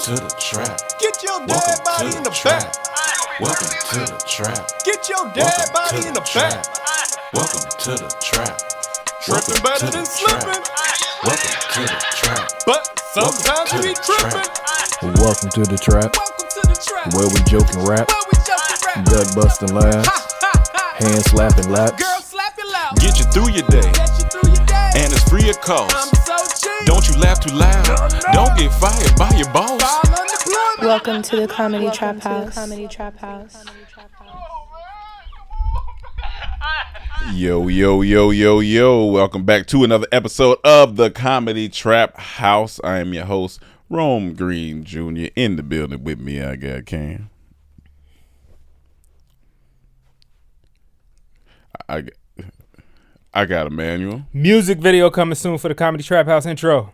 to the trap. Get your dead body in the back. Welcome to the trap. Get your dead body in the back. Welcome to the trap. Tripping better than slipping. Welcome to the trap. But sometimes we be tripping. Welcome to the trap, Welcome to the trap. where we joke and rap, Where we joking rap. gut busting laughs, hand slapping laps. Girl, slap it loud. Get you through your day, Get you through your day. and it's free of cost. I'm so cheap. Don't you laugh too loud. Don't get fired by your boss. I'm unemployed. Welcome to the Comedy Trap House. Comedy Trap House. Yo, yo, yo, yo, yo. Welcome back to another episode of the Comedy Trap House. I am your host, Rome Green Jr. In the building with me, I got Cam. I got Emmanuel. Music video coming soon for the Comedy Trap House intro.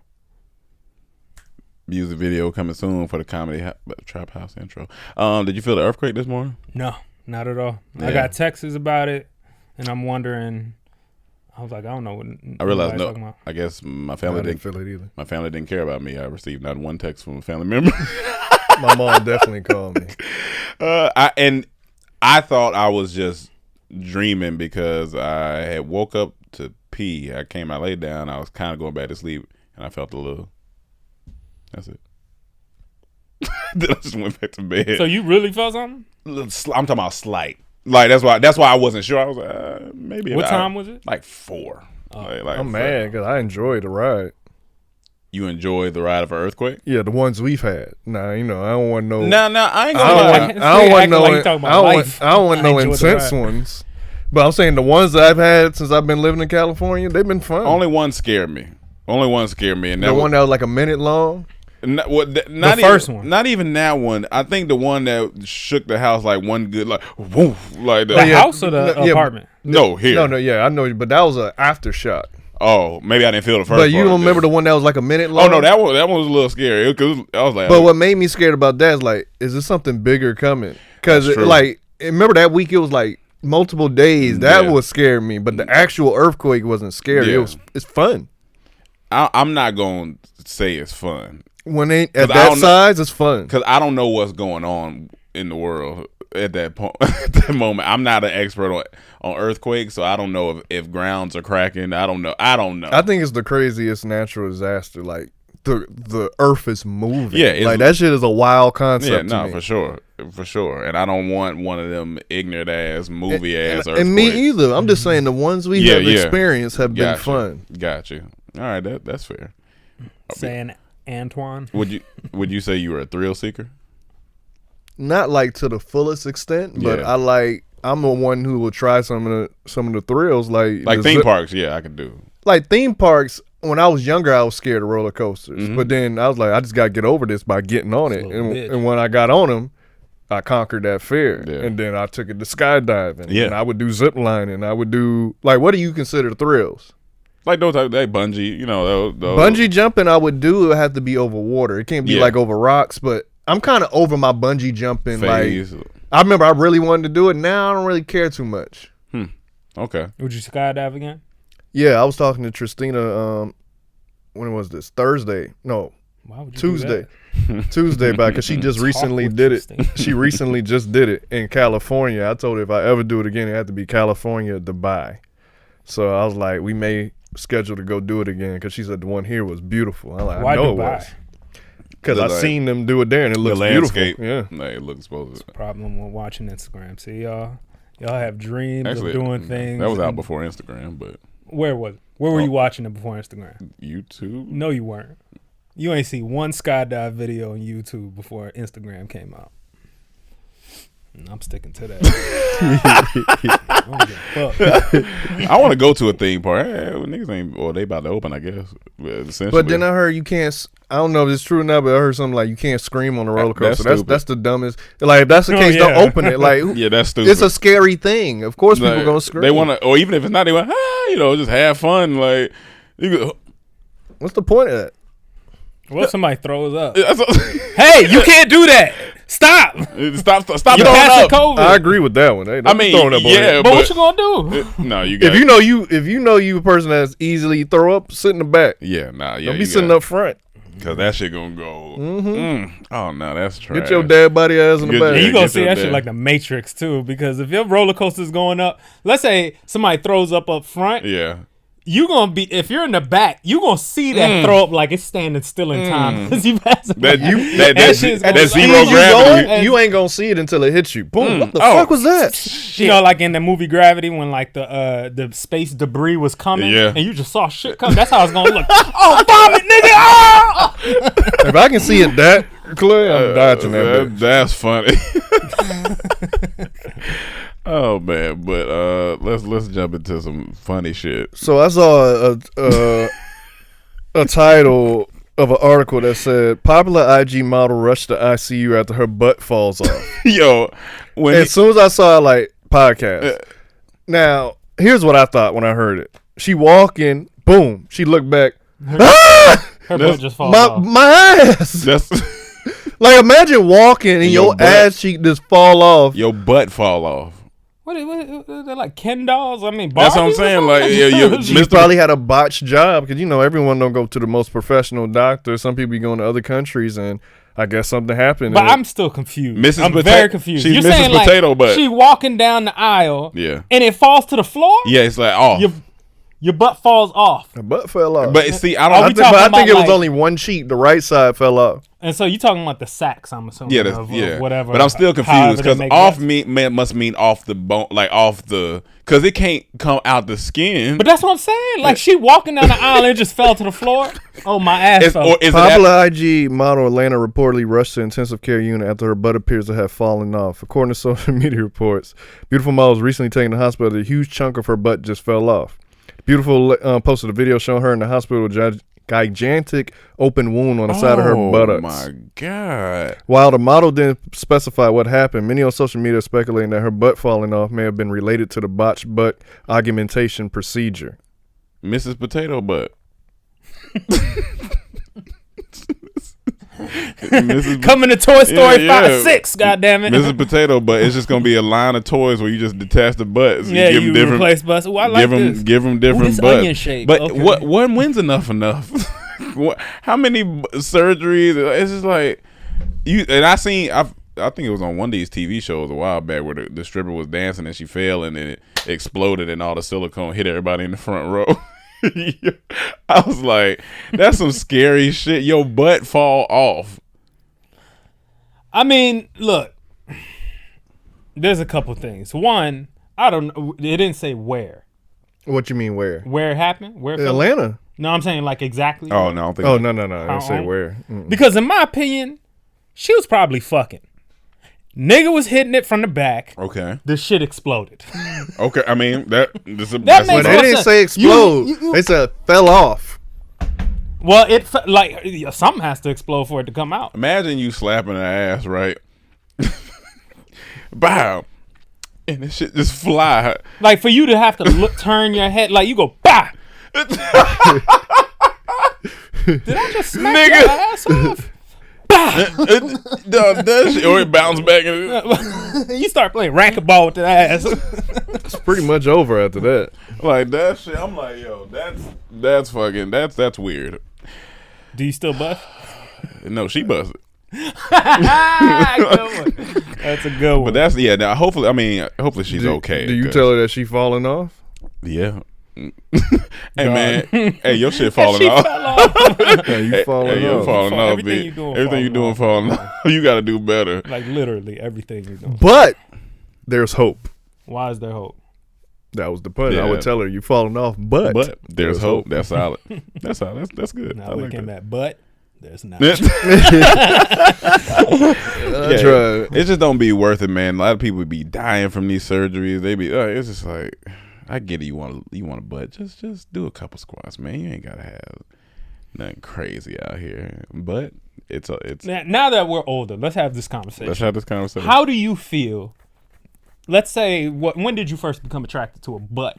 Music video coming soon for the Trap House intro. Did you feel the earthquake this morning? No, not at all. Yeah. I got texts about it, and I'm wondering. I was like, I don't know what. I realized nobody's talking no. about. I guess my family I didn't didn't feel it either. My family didn't care about me. I received not one text from a family member. My mom definitely called me. I thought I was just dreaming because I had woke up to pee. I laid down. I was kind of going back to sleep, and I felt a little. That's it. Then I just went back to bed. So you really felt something? I'm talking about slight. Like that's why I wasn't sure. I was like, maybe. What time was it? Like 4. Like I'm mad because I enjoyed the ride. You enjoyed the ride of an earthquake? Yeah, the ones we've had. Nah, I don't want no. No, I ain't I gonna don't lie. want. I don't want no. Like you talking about life. I don't want no enjoyed the intense ride. ones. But I'm saying the ones that I've had since I've been living in California, they've been fun. Only one scared me. And the one that was like a minute long. Not The first even, one. Not even that one. I think the one that shook the house like one good like woof like that. The yeah. house or the Yeah, apartment? No, here. No, yeah, I know, but that was an aftershock. Oh, maybe I didn't feel the first. But you part don't remember the then. one that was like a minute long? Oh no, that one was a little scary. Cause I was like, But what made me scared about that is like, is there something bigger coming? Because That's true. like, remember that week it was like multiple days. That Yeah. was scaring me. But the actual earthquake wasn't scary. Yeah. It's fun. I'm not gonna say it's fun When they at 'Cause I that don't know- size, it's fun. because I don't know what's going on in the world at that point. At that moment, I'm not an expert on earthquakes, so I don't know if grounds are cracking. I don't know. I think it's the craziest natural disaster. Like the earth is moving. Yeah, it's- like that shit is a wild concept. Yeah, to no, me. for sure. And I don't want one of them ignorant ass movie ass earthquakes. And me either. I'm just saying the ones we have experienced have been Gotcha. fun. Gotcha. All right, that's fair. Saying Antoine. Would you say you were a thrill seeker? Not like to the fullest extent, but Yeah. I'm the one who will try some of the thrills, like Like the theme zip- parks? Yeah, I could do. Like theme parks. When I was younger, I was scared of roller coasters, Mhm. but then I was like, I just got to get over this by getting on it. Little bitch. And when I got on them, I conquered that fear, Yeah. and then I took it to skydiving. Yeah. And I would do zip lining. I would do like, what do you consider thrills? Like those type, they bungee, those. Bungee jumping, I would do. It would have to be over water. It can't be Yeah. like over rocks, but I'm kind of over my bungee jumping. phase. Like I remember, I really wanted to do it. Now I don't really care too much. Okay. Would you skydive again? Yeah, I was talking to Tristina. When was this? Thursday? No, Why would you Tuesday. Do Tuesday, because she just Talk recently with did it. Tristina. She recently just did it in California. I told her if I ever do it again, it had to be California, Dubai. So I was like, we may schedule to go do it again because she said the one here was beautiful. I'm like, Why I know Dubai? it was. Because I Like, seen them do it there and it The looks landscape. beautiful. Yeah. Like, it looks supposed to. that? Problem with watching Instagram. See, y'all have dreams Actually, of doing things. that was out and- before Instagram, but Where was it? Where were you watching it before Instagram? YouTube. No, you weren't. You ain't see one skydive video on YouTube before Instagram came out. And I'm sticking to that. I don't give a fuck. I want to go to a theme park. Niggas ain't. Well, they about to open, I guess. Essentially. But then I heard you can't. I don't know if it's true or not, but I heard something like you can't scream on a roller That's coaster. stupid. That's the dumbest. Like if that's the Oh, case, yeah. don't open it. Like yeah, that's stupid. it's a scary thing. Of course, people Like, gonna scream. They want to, or even if it's not, they want, just have fun. Like you could. What's the point of that? What if somebody throws up? That's Hey, you can't do that. Stop. stop You're throwing passing up. COVID. I agree with that one. Hey, I don't mean, throwing up on yeah, it. but what you gonna do? No, you got. If you know you a person that's easily throw up, sit in the back. yeah, nah, yeah. Don't be you sitting got- up front. Cause that shit gonna go. Oh no, that's trash. Get your dad body ass in the back. And you gonna get see your that dad. shit like the Matrix too, because if your roller coaster's going up, let's say somebody throws up front, Yeah. you gonna be, if you're in the back, you gonna see that throw up like it's standing still in time because you passing That by. you that shit's that gonna zero speed you gravity. going. You ain't gonna see it until it hits you. Boom. What the Oh. fuck was that? You know, like in the movie Gravity, when like the space debris was coming, Yeah. and you just saw shit come. That's how it's gonna look. Oh, vomit, nigga! Ah! If I can see it that clear, I'm dodging that bitch. That's funny. Oh man, but let's jump into some funny shit. So I saw a title of an article that said popular IG model rushed to ICU after her butt falls off. Yo, when As soon as I saw it, like podcast. Now, here's what I thought when I heard it. She walking, boom. She looked back. Her butt just falls My off. my ass. that's Like imagine walking and Your your butt. ass cheek just fall off. your butt fall off. What they're like Ken dolls? I mean, That's what I'm Barbies or saying. something? Like, yeah, She probably had a botched job because everyone don't go to the most professional doctor. Some people be going to other countries and I guess something happened. But and I'm still confused. Mrs. I'm Pota- very confused. she's You're Mrs. saying Potato like Butt. she walking down the aisle, Yeah. and it falls to the floor. Yeah, it's like off. Your butt falls off, her butt fell off. But see, I Are don't. we talking I think about, it was like- only one cheek. The right side fell off. and so you're talking about the sacks. I'm assuming. Yeah, of yeah. whatever. But I'm still however confused they because make off butts. must mean off the bone, like off the, because it can't come out the skin. But that's what I'm saying. Like she walking down the aisle and it just fell to the floor. Oh, my ass Is- fell. or is it Popular IG model Atlanta reportedly rushed to intensive care unit after her butt appears to have fallen off. According to social media reports, beautiful model was recently taken to the hospital. A huge chunk of her butt just fell off. Beautiful posted a video showing her in the hospital with a gigantic open wound on the side of her buttocks. Oh my god! While the model didn't specify what happened, many on social media are speculating that her butt falling off may have been related to the botched butt augmentation procedure. Mrs. Potato Butt. Mrs. Coming to Toy Story Yeah, 5, yeah. 6, goddammit. Mrs. Potato Butt. It's just gonna be a line of toys where you just detach the butts. And Yeah, give you them different. replace butts. Ooh, I like this. Give them Ooh, different this butts. onion shape. But Okay. when's enough? How many surgeries? It's just like you and I seen. I think it was on one of these TV shows a while back where the stripper was dancing and she fell and then it exploded and all the silicone hit everybody in the front row. I was like, that's some scary shit. Your butt fall off. I mean, look, there's a couple things. One, I don't know. It didn't say where. What you mean where? Where it happened? Where it fell? Atlanta. No, I'm saying like exactly. Oh where. no, I don't think. Oh no. I didn't say Uh-uh. where. Mm-mm. Because in my opinion, she was probably fucking. Nigga was hitting it from the back. Okay. The shit exploded. Okay. I mean that's makes But no they sense. didn't say explode. You- They said fell off. Well, like something has to explode for it to come out. Imagine you slapping her ass, right? Bow. And this shit just fly. Like for you to have to turn your head, like you go, bah. Did I just smack your ass off? That shit, or it bounced back. And You start playing racquetball with that ass. It's pretty much over after that. like that shit. I'm like, yo, that's fucking that's weird. Do you still bust? No, she busted. That's a good one. But that's now hopefully she's okay. Do you 'cause- tell her that she falling off? Yeah. Hey man, hey your shit falling she off. fell off. Yeah, you falling Hey, you're off. falling off. Everything B. you doing Everything you doing falling falling off. You got to do better. Like literally everything you're doing. But there's hope. Why is there hope? That was the point. I Yeah. would tell her you falling off, but There's hope. That's solid. That's solid. That's good. Now I look like at that. that butt. There's not. I tried. It just don't be worth it, man. A lot of people be dying from these surgeries. They be, it's just like, I get it. You want a butt? Just do a couple squats, man. You ain't gotta have nothing crazy out here. But it's Now that we're older, let's have this conversation. let's have this conversation. How do you feel? Let's say, when did you first become attracted to a butt?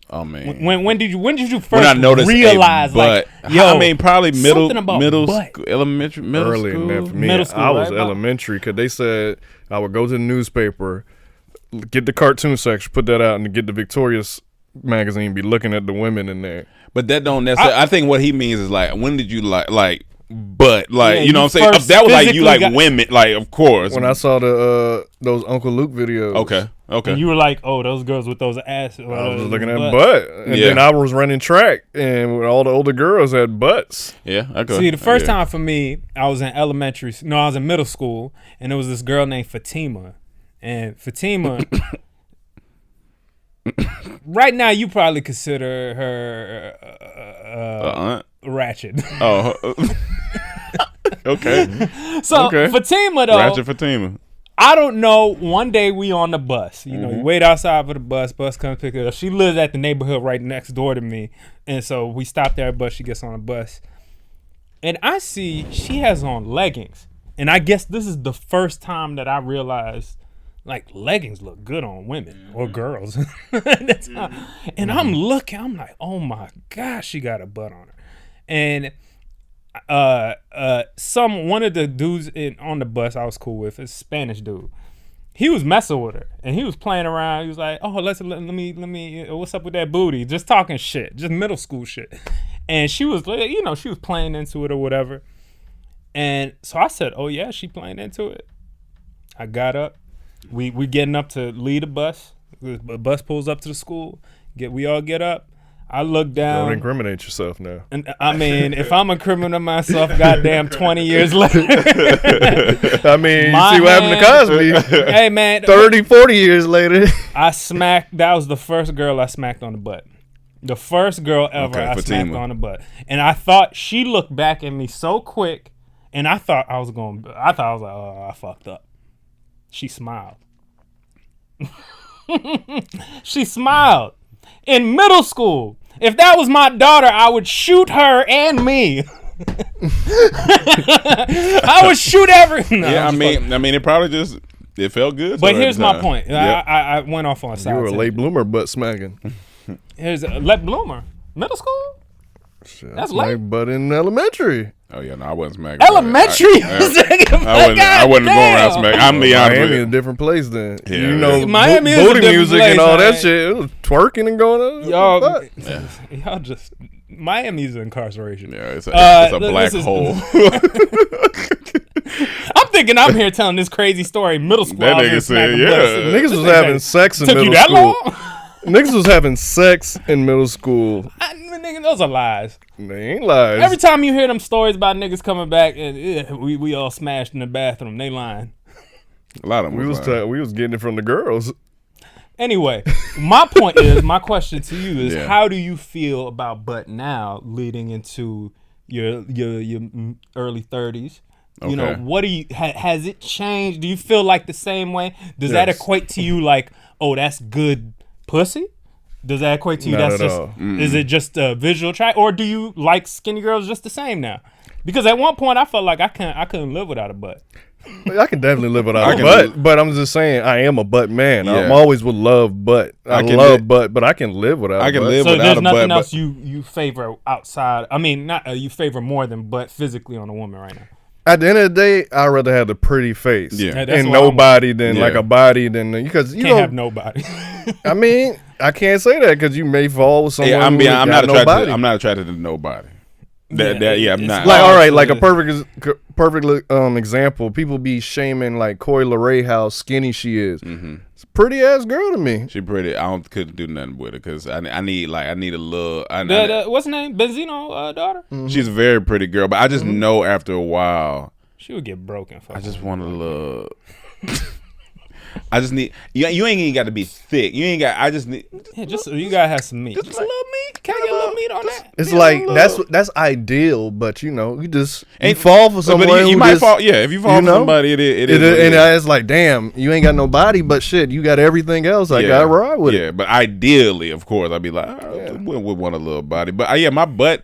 Oh man, When did you when first I noticed realize a butt, like, yo, I mean, probably middle something about school, elementary, middle Early school. in that for me. Middle school, I was right? elementary because they said I would go to the newspaper, get the cartoon section, put that out, and get the Victorious magazine, be looking at the women in there. But that don't necessarily. I think what he means is like, when did you like butt. Like, Yeah, you know you what I'm saying? first That was like, you physically like got- women, like, of course. When I saw those Uncle Luke videos. Okay. And you were like, oh, those girls with those ass. I was looking at butt. And Yeah. then I was running track, and all the older girls had butts. Yeah, I could. See, the first time for me, I was in I was in middle school, and there was this girl named Fatima. And Fatima, right now, you probably consider her aunt? ratchet. Oh. Okay. So Okay. Fatima, though, Ratchet Fatima. I don't know. One day we on the bus. You know, Mm-hmm. you wait outside for the bus. Bus comes pick her up. She lives at the neighborhood right next door to me, and so we stop there. Bus. She gets on the bus, and I see she has on leggings. And I guess this is the first time that I realized, like, leggings look good on women or girls. That's how- and I'm looking. I'm like, oh my gosh, she got a butt on her, and. One of the dudes on the bus I was cool with, a Spanish dude. He was messing with her and he was playing around. He was like, "Oh, let me, what's up with that booty?" Just talking shit, just middle school shit. And she was, she was playing into it or whatever. And so I said, "Oh yeah, she playing into it." I got up. We getting up to lead the bus. The bus pulls up to the school. We all get up. I look down. Don't incriminate yourself now. And I mean, if I'm incriminating myself, goddamn, 20 years later. I mean, you My see what happened to Cosby. Hey, man. 30, 40 years later. That was the first girl I smacked on the butt. The first girl ever Okay, I Fatima. smacked on the butt. And I thought she looked back at me so quick, and I thought I was like, oh, I fucked up. She smiled. She smiled. In middle school. If that was my daughter, I would shoot her and me. I would shoot every. No, Yeah, I'm just fucking- I mean, it probably just it felt good. But so here's at the my time. point. Yep. I went off on a You side. were a tangent. late bloomer butt smacking. Here's a late bloomer. Middle school? Shit, That's my late. butt in elementary. Oh yeah, no, I wasn't smacking. Elementary? I wasn't going around smacking. I'm be honest Miami with is you. a different place then. Yeah, you know, yeah. Miami is a booty different music place, and all that man. shit. It was twerking and going on. Y'all just Miami's incarceration. Yeah, it's a black this is- hole. I'm thinking I'm here telling this crazy story. Middle school. That I was nigga here said, smacking yeah. butts. Niggas was having sex in Took you middle that school. long? Niggas was having sex in middle school. Nigga, those are lies. They ain't lies. Every time you hear them stories about niggas coming back and we all smashed in the bathroom, they lying. A lot of them. we was getting it from the girls. Anyway, my question to you is, Yeah. how do you feel about butt now, leading into your early 30s? You know, Okay. what do you has it changed? Do you feel like the same way? Does that Yes. equate to you like, oh, that's good pussy? Does that equate to you? Not That's at just all. is it just a visual track, or do you like skinny girls just the same now? Because at one point I felt like I couldn't live without a butt. I can definitely live without I a can butt, live- but I'm just saying I am a butt man. I'm Yeah. always would love butt. I can love li- butt, but I can live without. I can butt. live So without there's a nothing butt. else you favor outside. I mean, not you favor more than butt physically on a woman right now. At the end of the day, I'd rather have the pretty face Yeah. Yeah, that's and what I'm- nobody than like Yeah. a body than because you Can't know. have nobody. I mean, I can't say that because you may fall with someone. Yeah, who I'm got not attracted. nobody. I'm not attracted to nobody. I'm it's not. Like, Oh, all right, so like a the- perfect example. People be shaming like Coi Leray how skinny she is. Mm-hmm. It's a pretty ass girl to me. She pretty. couldn't do nothing with her because I need a little. What's her name? Benzino daughter. She's a very pretty girl, but I just know after a while, She would get broken. I just want a little. I just need you. You ain't even got to be thick. You ain't got. I just need. Yeah, just you gotta have some meat. Just like- a little meat. Can I get a little meat on that? It's Yeah, like look. that's ideal, but you know, you just you Ain't- fall for But someone you who might just, fall. Yeah, if you fall you for know, somebody, it is. what it and is. it's like, damn, you ain't got no body, but shit, you got everything else. I gotta ride with Yeah, it. but ideally, of course, I'd be like, I would want a little body. But yeah, my butt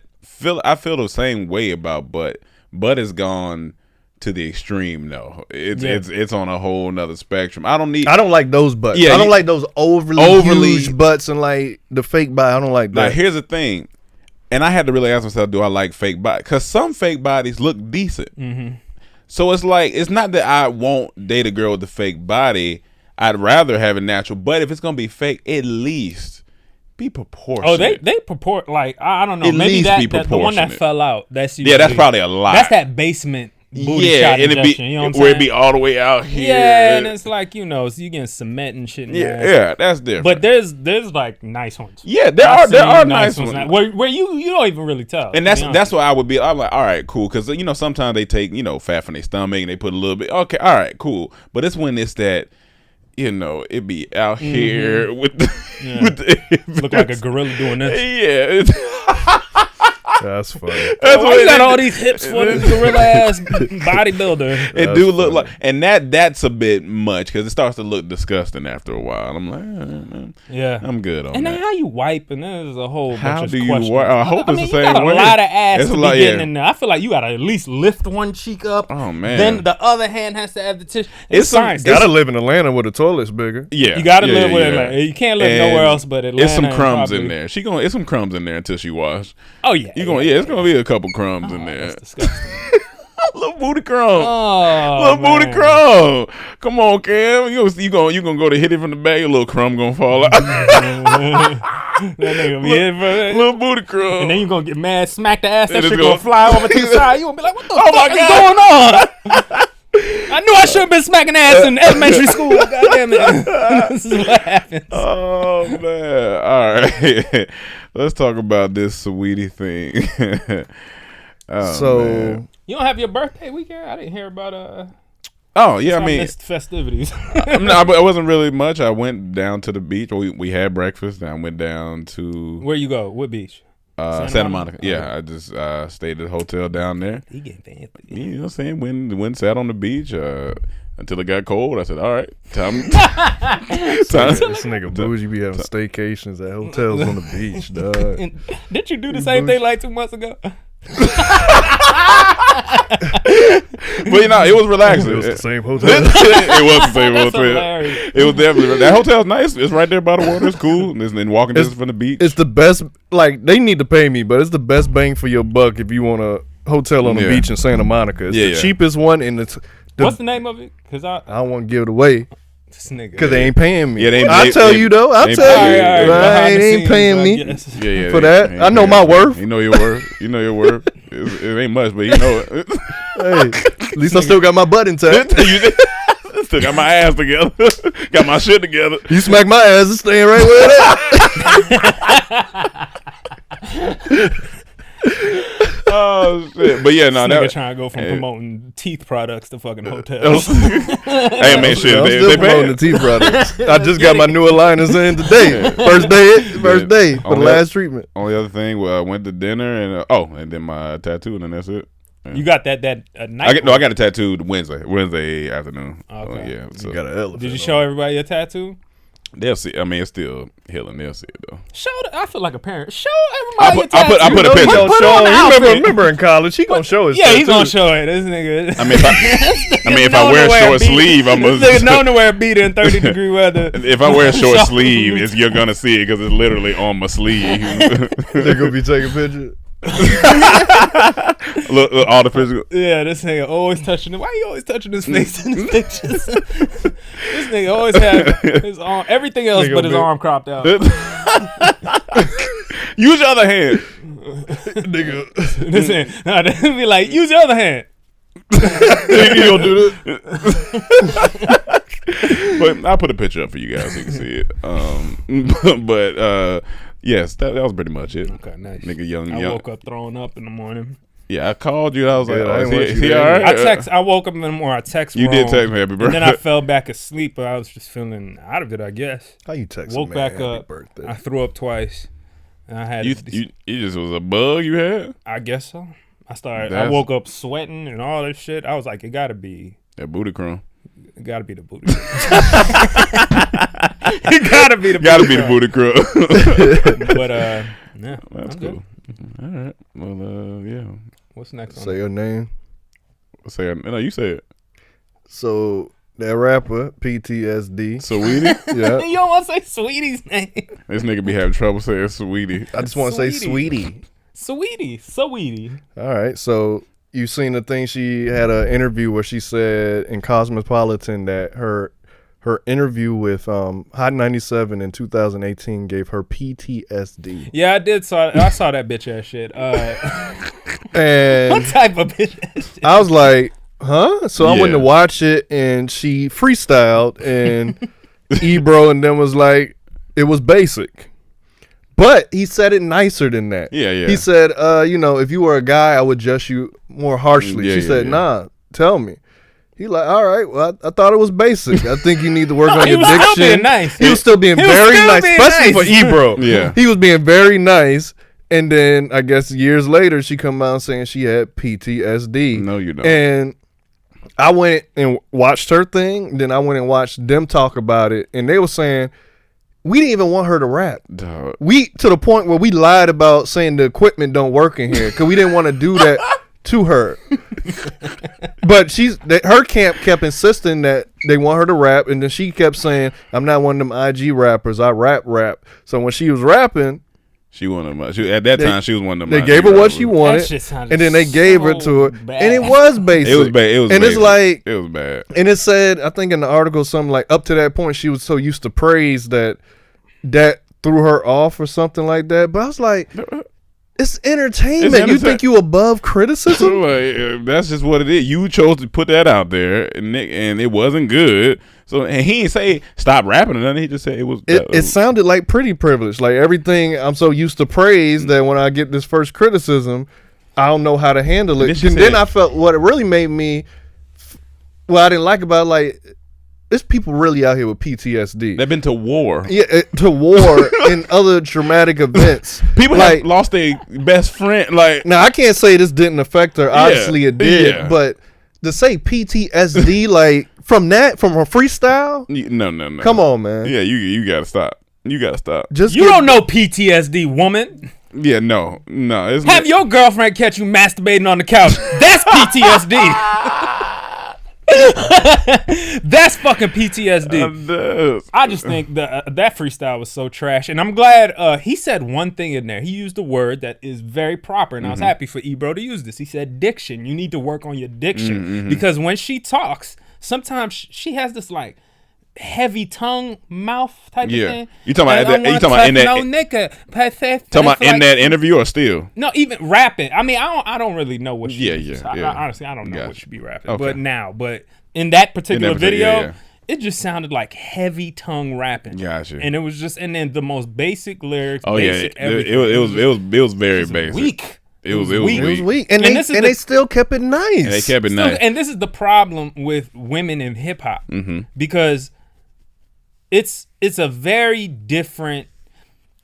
I feel the same way about butt. Butt has gone to the extreme though. It's on a whole nother spectrum. I don't like those butts. Yeah, I don't you- like those overly huge butts and like the fake body. I don't like Now that. here's the thing, and I had to really ask myself, do I like fake bodies? Because some fake bodies look decent. Mm-hmm. So it's like, it's not that I won't date a girl with a fake body. I'd rather have it natural. But if it's gonna be fake, at least be proportionate. Oh, they purport like I don't know. At maybe least that, be that the one that proportionate. fell out. That's Yeah, that's usually- probably a lot. That's that basement booty yeah, shot and it'd be injection. You know what I'm where saying? it be all the way out here. Yeah, and it's like so you getting cement and shit. In yeah, there. yeah, that's different. But there's like nice ones. yeah, there I've are seen nice ones. now, where you don't even really tell. And to be honest. that's why I would be. I'm like, all right, cool, because sometimes they take fat from their stomach and they put a little bit. Okay, all right, cool. But it's when it's that it be out here with the, with the look like a gorilla doing this. yeah. That's funny. That's Why what you got it- all these hips for this gorilla ass bodybuilder? It That's do look funny. like, and that's a bit much because it starts to look disgusting after a while. I'm like, Yeah, I'm good on and that. then how you wipe, and there's a whole How bunch of do you questions. wipe? I hope it's the you same got a way. lot of ass It's to a be lot, getting yeah. in there. I feel like you gotta at least lift one cheek up. Oh man, Then the other hand has to have the tissue. It's It's some- science. Gotta live in Atlanta where the toilet's bigger. yeah, You gotta yeah, live yeah, with yeah. it. Like, you can't live And nowhere else but Atlanta. It's some and crumbs in probably- there. It's some crumbs in there until she wash. Oh yeah, It's gonna be a couple crumbs in there. That's disgusting. Little booty crumb. Oh, Little booty man. crumb. Come on, Cam. You gonna go to hit it from the bag. A little crumb gonna fall out. That nigga be it, bro. Little booty crumb. And then you gonna get mad, smack the ass, that And it's shit gonna gonna- fly over to the side. You gonna be like, what the Oh fuck my is God. going on? I knew I should have been smacking ass in elementary school. God damn it. This is what happens. Oh man! All right, let's talk about this Saweetie thing. Oh, So man. You don't have your birthday weekend? I didn't hear about Oh yeah, I mean, missed festivities. no, but it wasn't really much. I went down to the beach. We had breakfast. And I went down to Where you go? What beach? Santa Monica. Yeah, I just stayed at a hotel down there. He getting fancy. You know what I'm saying? Went sat on the beach until it got cold. I said, all right, time. this nigga bougie be having staycations at hotels on the beach, dog. And didn't you do the same thing like 2 months ago? But it was relaxing. It was the same hotel. It was the same That's hotel. hilarious. It was definitely that hotel's nice. It's right there by the water. It's cool. And then walking distance from the beach. It's the best. Like, they need to pay me, but it's the best bang for your buck if you want a hotel on the Yeah. beach in Santa Monica. It's Yeah, the yeah. cheapest one, and it's What's the name of it? Because I don't want to give it away this nigga. because they ain't paying me. Yeah, they ain't- I'll they- tell they- you though. I'll they tell pay you. you. Alright, Right, behind the they ain't scenes, paying I me. guess. Yeah, For they that, ain't I know paying my you. worth. You know your worth. You know your worth. It ain't much, but you know it. Hey, at least I still got my butt intact. You still got my ass together. Got my shit together. You smack my ass, it's staying right where it at. Oh shit! But yeah, no, This nigga that. trying to go from Hey. promoting teeth products to fucking hotels. Hey man, shit. I'm They still promoting paying. the teeth products. I just got my new aligners in today. First day for the Only- last treatment. Only other thing, I went to dinner and and then my tattoo, and then that's it. You got that night? I got a tattoo Wednesday afternoon. Okay. So, yeah. So You got an elephant. Did you show everybody your tattoo? they'll see. I mean, it's still healing. They'll see it though. I feel like a parent. Show I everybody put your tattoo. a No, he picture. gonna Put show on the him. You outfit. remember in college, he gonna show his Yeah, he's tattoo. gonna show it. This nigga. I mean, if I known wear to a wear short a beat. sleeve, I'm This nigga known to wear a beater in 30-degree weather. If I wear a short Show sleeve, me. you're gonna see it because it's literally on my sleeve. They gonna be taking pictures. look, all the physical. Yeah, this nigga always touching it. Why you always touching his face in his pictures? This nigga always have his arm, everything else Nigga but his big. arm cropped out. Use your other hand. Nigga, This nigga, nah, they be like, use your other hand. you gonna do this? But I'll put a picture up for you guys so you can see it. But yes, that was pretty much it. Okay, nice. Nigga, young. I woke up throwing up in the morning. Yeah, I called you. I was like, Yeah, I oh, didn't want is you he to- all right? I woke up in the morning. I text You wrong, did text me happy and birthday. then I fell back asleep, but I was just feeling out of it, I guess. How you text? Woke man, back happy up. Birthday. I threw up twice. And I had, You just was a bug you had? I guess so. I That's- woke up sweating and all this shit. I was like, it gotta be That booty crumb. the booty. It gotta be the Gotta booty. be the booty crumb. But yeah, That's I'm cool. good. All right. Well, yeah. What's next on Say your name. Say no, you say it. So that rapper PTSD. Saweetie. Yeah, You don't want to say Sweetie's name. This nigga be having trouble saying Saweetie. I just want to say Sweetie. Sweetie. Saweetie. All right, so you seen the thing? She had an interview where she said in Cosmopolitan that her her interview with Hot 97 in 2018 gave her PTSD. Yeah, I saw that bitch ass shit. And What type of bitch ass shit? I was like, huh? So I went Yeah. to watch it, and she freestyled, and Ebro and them was like, it was basic. But he said it nicer than that. Yeah, yeah. He said, if you were a guy, I would judge you more harshly. Yeah, She yeah, said, yeah. nah, tell me. He like, all right, well, I thought it was basic. I think you need to work on He your was still diction. being nice. He was still being He was very still nice, being especially nice. for Ebro. Yeah. He was being very nice. And then I guess years later, she come out saying she had PTSD. No, you don't. And I went and watched her thing. Then I went and watched them talk about it. And they were saying, we didn't even want her to rap. Dog. We to the point where we lied about saying the equipment don't work in here because we didn't want to do that to her. But her camp kept insisting that they want her to rap, and then she kept saying, I'm not one of them IG rappers, I rap. So when she was rapping, She wanted much. At that time, she was one of them. they gave her what she That wanted, shit sounded and then they gave it to her, so bad. and it was basic. It was bad. It was. and basic. it's like, it was bad. and it said, I think in the article, something like up to that point, she was so used to praise that threw her off or something like that. But I was like, it's entertainment. You think you above criticism? Like, that's just what it is. You chose to put that out there, and it wasn't good. So, and he didn't say stop rapping or nothing. He just said it was. It sounded like pretty privilege. Like everything I'm so used to praise that when I get this first criticism, I don't know how to handle it. And then I felt what it really made me, I didn't like about it, like, there's people really out here with PTSD. They've been to war. Yeah, to war and other traumatic events. People like, have lost their best friend. Like, now I can't say this didn't affect her. Obviously it did. yeah. But to say PTSD, like from her freestyle, no. come on, man. Yeah, you gotta stop. You gotta stop. Just You don't know PTSD, woman. Yeah, no. It's Have your girlfriend catch you masturbating on the couch. That's PTSD. That's fucking PTSD. I just think that freestyle was so trash, and I'm glad he said one thing in there. He used a word that is very proper, and I was happy for Ebro to use this. He said diction. You need to work on your diction because when she talks, sometimes she has this like heavy tongue mouth type of thing. You talking about in that interview or still? No, even rapping. I mean, I don't really know what she is. Yeah. Honestly, I don't know what she be rapping. Okay. But in that particular video, yeah. it just sounded like heavy tongue rapping. Gotcha. And it was just, and then the most basic lyrics. Oh basic yeah, everything. it was very basic. Weak. It was It weak. was weak. And, And they still kept it nice. And they kept it nice. And this is the problem with women in hip hop because it's a very different.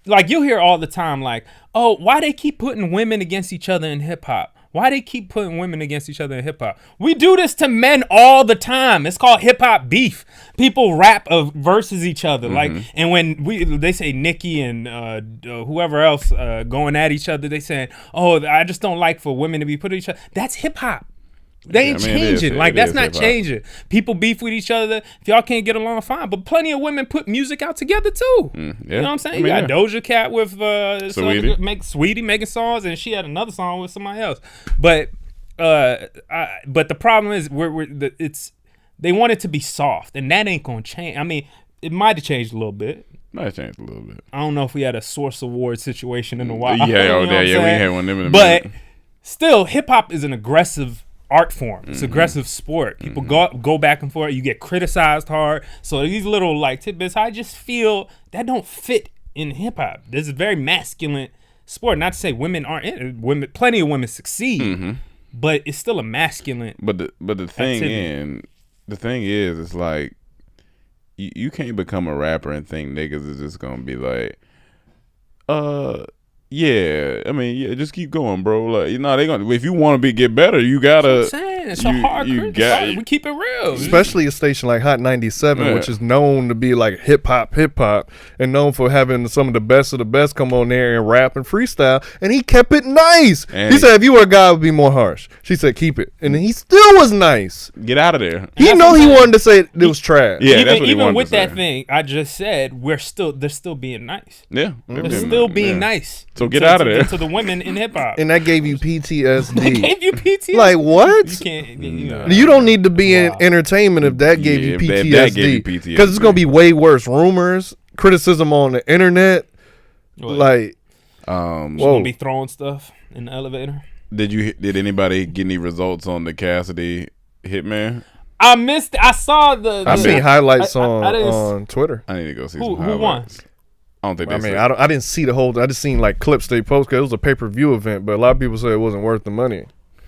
Like you'll hear all the time, like, oh, why they keep putting women against each other in hip hop? Why they keep putting women against each other in hip hop? We do this to men all the time. It's called hip hop beef. People rap versus each other, like, and when they say Nicki and whoever else going at each other, they saying, oh, I just don't like for women to be put at each other. That's hip hop. They ain't changing. That's not changing. People beef with each other. If y'all can't get along, fine. But plenty of women put music out together too. You know what I'm saying? You got Doja Cat with Saweetie making songs, and she had another song with somebody else. But the problem is they want it to be soft, and that ain't gonna change. I mean, it might have changed a little bit. Might have changed a little bit. I don't know if we had a Source Award situation in a while. Yeah, we had one of them in a But minute. still, hip hop is an aggressive art form. It's aggressive sport. People go back and forth. You get criticized hard. So these little like tidbits, I just feel that don't fit in hip hop. This is a very masculine sport. Not to say women aren't in it. Women, plenty of women succeed, but it's still a masculine. But the thing is, it's like you can't become a rapper and think niggas is just gonna be like, yeah, I mean, yeah, just keep going, bro. Like, they gonna. If you want to get better, you gotta. That's what I'm saying. It's a hard critic. We keep it real. Especially a station like Hot 97, which is known to be like hip hop, and known for having some of the best come on there and rap and freestyle. And he kept it nice. And he said, if you were a guy, it would be more harsh. She said, keep it. And he still was nice. Get out of there. He wanted to say it was trash. Yeah, that's what he even wanted with to say. that thing I just said, they're still being nice. Yeah, They're still being nice. So get out of there. To the women in hip hop. And that gave you PTSD. Gave you PTSD. Like, what? You can't can't. You don't need to be in entertainment if that gave you if that gave you PTSD. Because it's gonna be way worse. Rumors, criticism on the internet, like. She's gonna be throwing stuff in the elevator. Did anybody get any results on the Cassidy hitman? I missed it. I saw I seen highlights on Twitter. I need to go see who some highlights. won? I don't think. I didn't see the whole. I just seen like clips they post because it was a pay-per-view event, but a lot of people said it wasn't worth the money.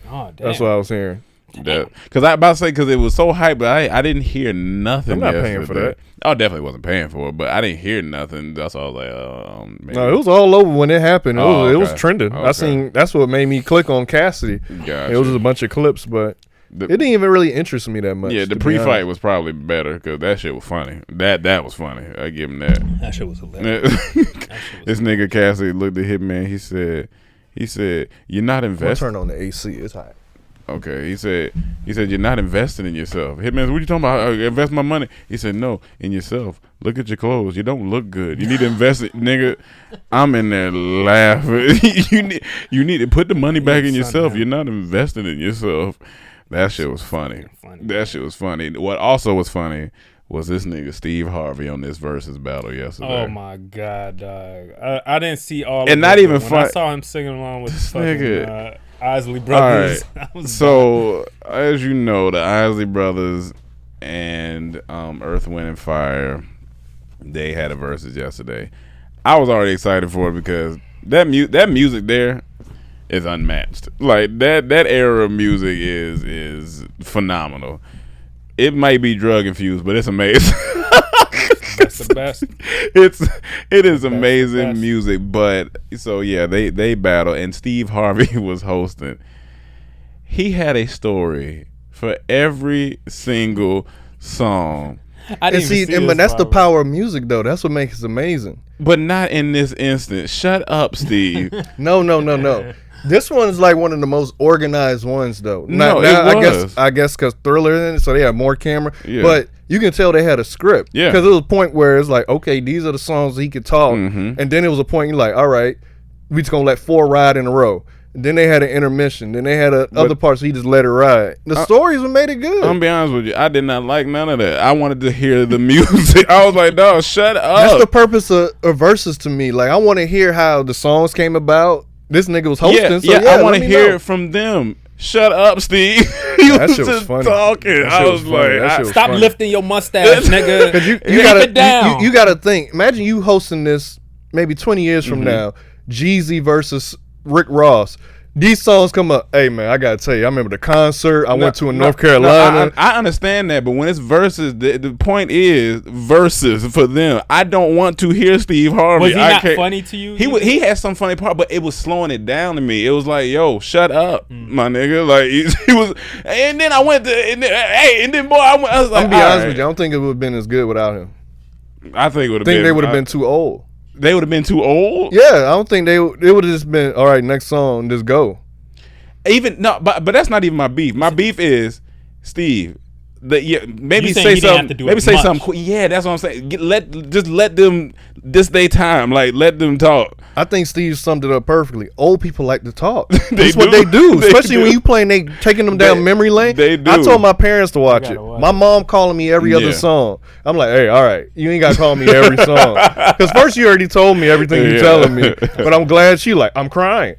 Oh, damn. That's what I was hearing. Because I about to say because it was so hyped, but I didn't hear nothing. I'm not paying for that. I definitely wasn't paying for it, but I didn't hear nothing. That's why I was like, maybe. No, it was all over when it happened. It was trending. Okay. I seen that's what made me click on Cassidy. Gotcha. It was just a bunch of clips, but it didn't even really interest me that much. Yeah, the pre-fight was probably better because that shit was funny. That was funny. I give him that. That shit was hilarious. This nigga Cassidy looked at Hitman. He said, "You're not investing." Turn on the AC. It's hot. Okay, he said you're not investing in yourself. Hitman, what you talking about? Invest my money. He said no, in yourself. Look at your clothes. You don't look good. You need to invest it, nigga. I'm in there laughing. you need to put the money back in yourself. You're not investing in yourself. That shit was funny. That shit was funny. What also was funny was this nigga Steve Harvey on this Verzuz battle yesterday. Oh my god, dog! I didn't see all. And of not it, even but when I fun. saw him singing along with This fucking, nigga. Isley Brothers. All right. So as you know, the Isley Brothers and Earth, Wind and Fire, they had a Verzuz yesterday. I was already excited for it because that music there is unmatched. Like that era of music is phenomenal. It might be drug infused, but it's amazing. That's the best. It is amazing music. But so yeah, they battle, and Steve Harvey was hosting. He had a story for every single song. I didn't even see but that's the probably. power of music, though. That's what makes it amazing. But not in this instance. Shut up, Steve. No. This one is like one of the most organized ones, though. No, now, it was. I guess because Thriller in it, so they have more camera. Yeah. But you can tell they had a script. Yeah. Because it was a point where it's like, okay, these are the songs he could talk. Mm-hmm. And then it was a point you're like, all right, we just going to let 4 ride in a row. Then they had an intermission. Then they had other parts, so he just let it ride. The stories made it good. I'm gonna be honest with you. I did not like none of that. I wanted to hear the music. I was like, dog, shut up. That's the purpose of Verzuz to me. Like, I want to hear how the songs came about. This nigga was hosting. I want to hear it from them. Shut up, Steve. That shit was funny. Talking. I was like, Stop lifting your mustache, nigga. Because you Keep gotta it down. you gotta think. Imagine you hosting this maybe 20 years from now. Jeezy versus Rick Ross. These songs come up. Hey man, I gotta tell you, I remember the concert. I went to in North Carolina. I understand that, but when it's versus, the point is versus for them. I don't want to hear Steve Harvey. Was he not funny to you? He had some funny part, but it was slowing it down to me. It was like, yo, shut up, my nigga. Like he was, and then I went to, and then boy, I was like, I'm be honest with you, I don't think it would have been as good without him. I think it would have I think been. they would have been too old. They would have been too old. Yeah, I don't think it would have just been all right. Next song, just go. But that's not even my beef. My beef is Steve. Maybe You saying say he didn't have something. to do Maybe as say much. something. Yeah, that's what I'm saying. Let them. This they time. Like let them talk. I think Steve summed it up perfectly. Old people like to talk. They That's what do. they do. They Especially do. when you playing, they taking them down memory lane. They do. I told my parents to watch it. gotta watch My mom calling me every other Yeah. song. I'm like, hey, all right, you ain't got to call me every song. Because first you already told me everything you Yeah. telling me. But I'm glad she like, I'm crying.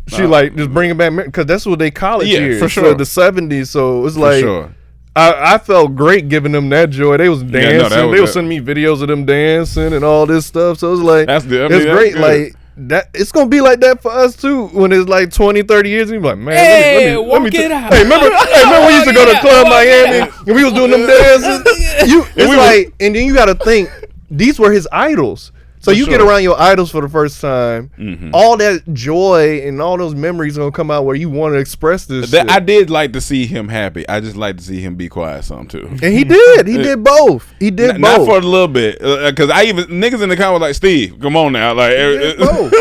She like, just bringing back, because that's what they college Yeah, years. for So sure. the 70s. So it's For like, sure. I felt great giving them that joy. They was dancing. no, that was they was it. sending me videos of them dancing and all this stuff. So it was like, That's the- I it's mean, that's great. good. Like that, it's gonna be like that for us too. When it's like 20, 30 years, and you be like, man, Hey, let me walk it out. Hey, remember when we used to go to Walk Club it Miami out. and we was doing them dances? It's we like, and then you got to think these were his idols. So you get sure. around your idols for the first time, all that joy and all those memories gonna come out where you want to express this. shit. I did like to see him happy. I just like to see him be quiet some too. And he did. He did both. He did both. Not for a little bit, because I even niggas in the comments like, Steve, come on now, like, both.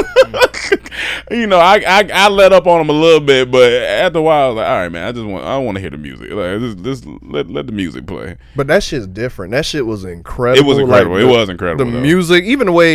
you know, I let up on him a little bit, but after a while, I was like, all right, man, I want to hear the music. Like, just let the music play. But that shit's different. That shit was incredible. It was incredible. Like, It was incredible, The though. music, even the way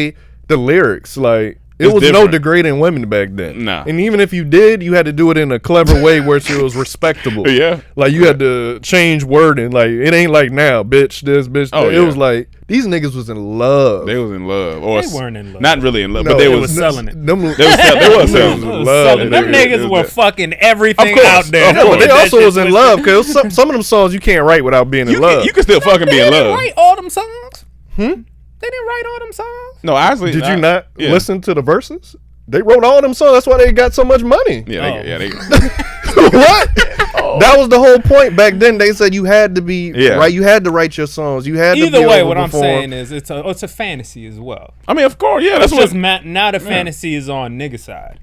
the lyrics, like It was no different. degrading women back then. Nah. And even if you did, you had to do it in a clever way where it was respectable. Yeah. Like you had to change wording. Like it ain't like now, bitch this, bitch that. It was like these niggas was in love. They was in love. Or They weren't in love. Not really in love, No, but they They was was selling it. Them, They was selling in it. love. Them nigga. niggas were fucking everything Of course, out there. of Yeah, but they That also was in love because some of them songs you can't write without being in love. You can still fucking be They in didn't love. write all them songs. They didn't write all them songs. No, honestly, Did you not yeah. listen to the verses? They wrote all them songs. That's why they got so much money. Yeah, they What? That was the whole point back then. They said you had to be right. You had to write your songs. You had to be Either way, able what to I'm perform. saying is it's a fantasy as well. I mean, of course, yeah, that's It's just what. now the fantasy is on nigga side.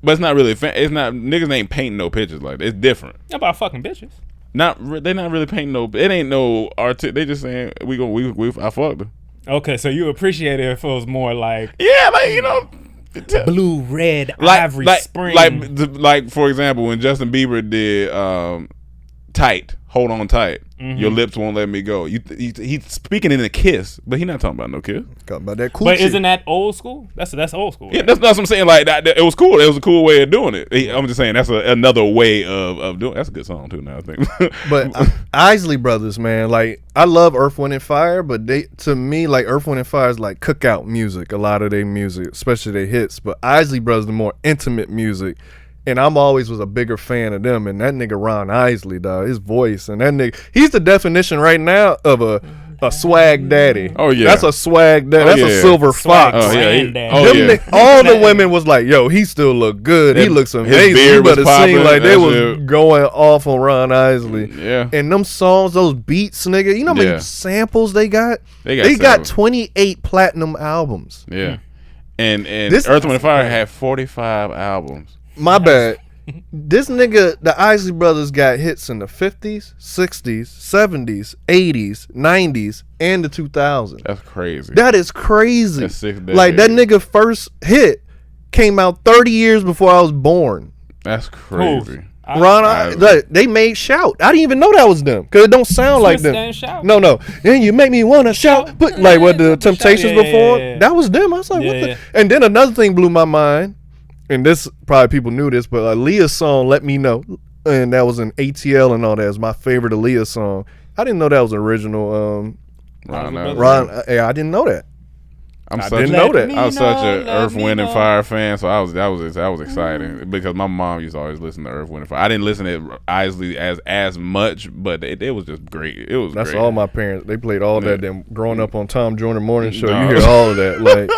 But it's not really. It's not. Niggas ain't painting no pictures like that. It's different. About fucking bitches. They're not really painting no. It ain't no art. They just saying I fucked her. Okay, so you appreciate it if it was more like Yeah, like you know. blue, red, ivory, spring. Like for example, when Justin Bieber did "Tight," "Hold On Tight," your lips won't let me go. He's speaking in a kiss, but he's not talking about no kiss. Talking about that coochie. But isn't that old school? That's old school. Yeah, Right? that's what I'm saying. Like that, it was cool. It was a cool way of doing it. I'm just saying that's another way of doing. That's a good song too. Now I think. But Isley Brothers, man, like I love Earth, Wind and Fire, but to me, like Earth, Wind and Fire is like cookout music. A lot of their music, especially their hits. But Isley Brothers, the more intimate music. And I'm always was a bigger fan of them. And that nigga Ron Isley, dog, his voice and that nigga, he's the definition right now of a swag daddy. Oh yeah, that's a swag daddy. That's a silver fox. Oh yeah, All the women was like, yo, he still look good. He looks amazing. You better sing like they was going off on Ron Isley. Yeah. And them songs, those beats, nigga. You know how many samples they got? They got 28 platinum albums. Yeah. And Earth, Wind and Fire had 45 albums. My bad. This nigga, the Isley Brothers got hits in the 50s, 60s, 70s, 80s, 90s, and the 2000s. That's crazy. That is crazy. That's 6 decades. Like that nigga first hit came out 30 years before I was born. That's crazy. They made Shout. I didn't even know that was them because it don't sound like them. No. And you make me wanna shout. But like what the Temptations before, that was them. I was like, what the? And then another thing blew my mind. And this probably people knew this, but Aaliyah's song "Let Me Know," and that was an ATL and all that. It was my favorite Aaliyah song. I didn't know that was original. Ron, I didn't know that. I didn't know that. I was such a Earth, Wind and Fire fan, so I was excited because my mom used to always listen to Earth, Wind and Fire. I didn't listen to Isley as much, but it was just great. It was. That's great. all my parents. They played all that. Them growing up on Tom Joyner Morning Show, you hear all of that. Like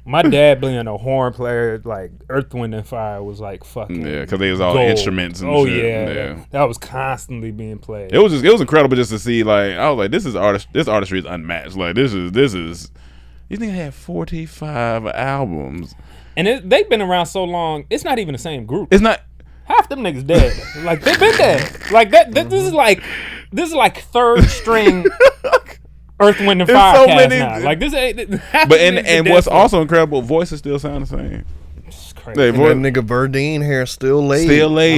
my dad being a horn player, like Earth, Wind and Fire was like fucking because they was all gold. instruments. And shit. Yeah, that was constantly being played. It was incredible just to see. Like I was like, this artistry is unmatched. Like this is. These niggas had 45 albums. And they've been around so long, it's not even the same group. It's not. Half them niggas dead. Like, they've been dead. Like, this is like third string Earth, Wind, and Fire so cast many, now. Like, this ain't. But and what's also incredible, voices still sound the same. Crazy. That nigga Verdine hair still laid.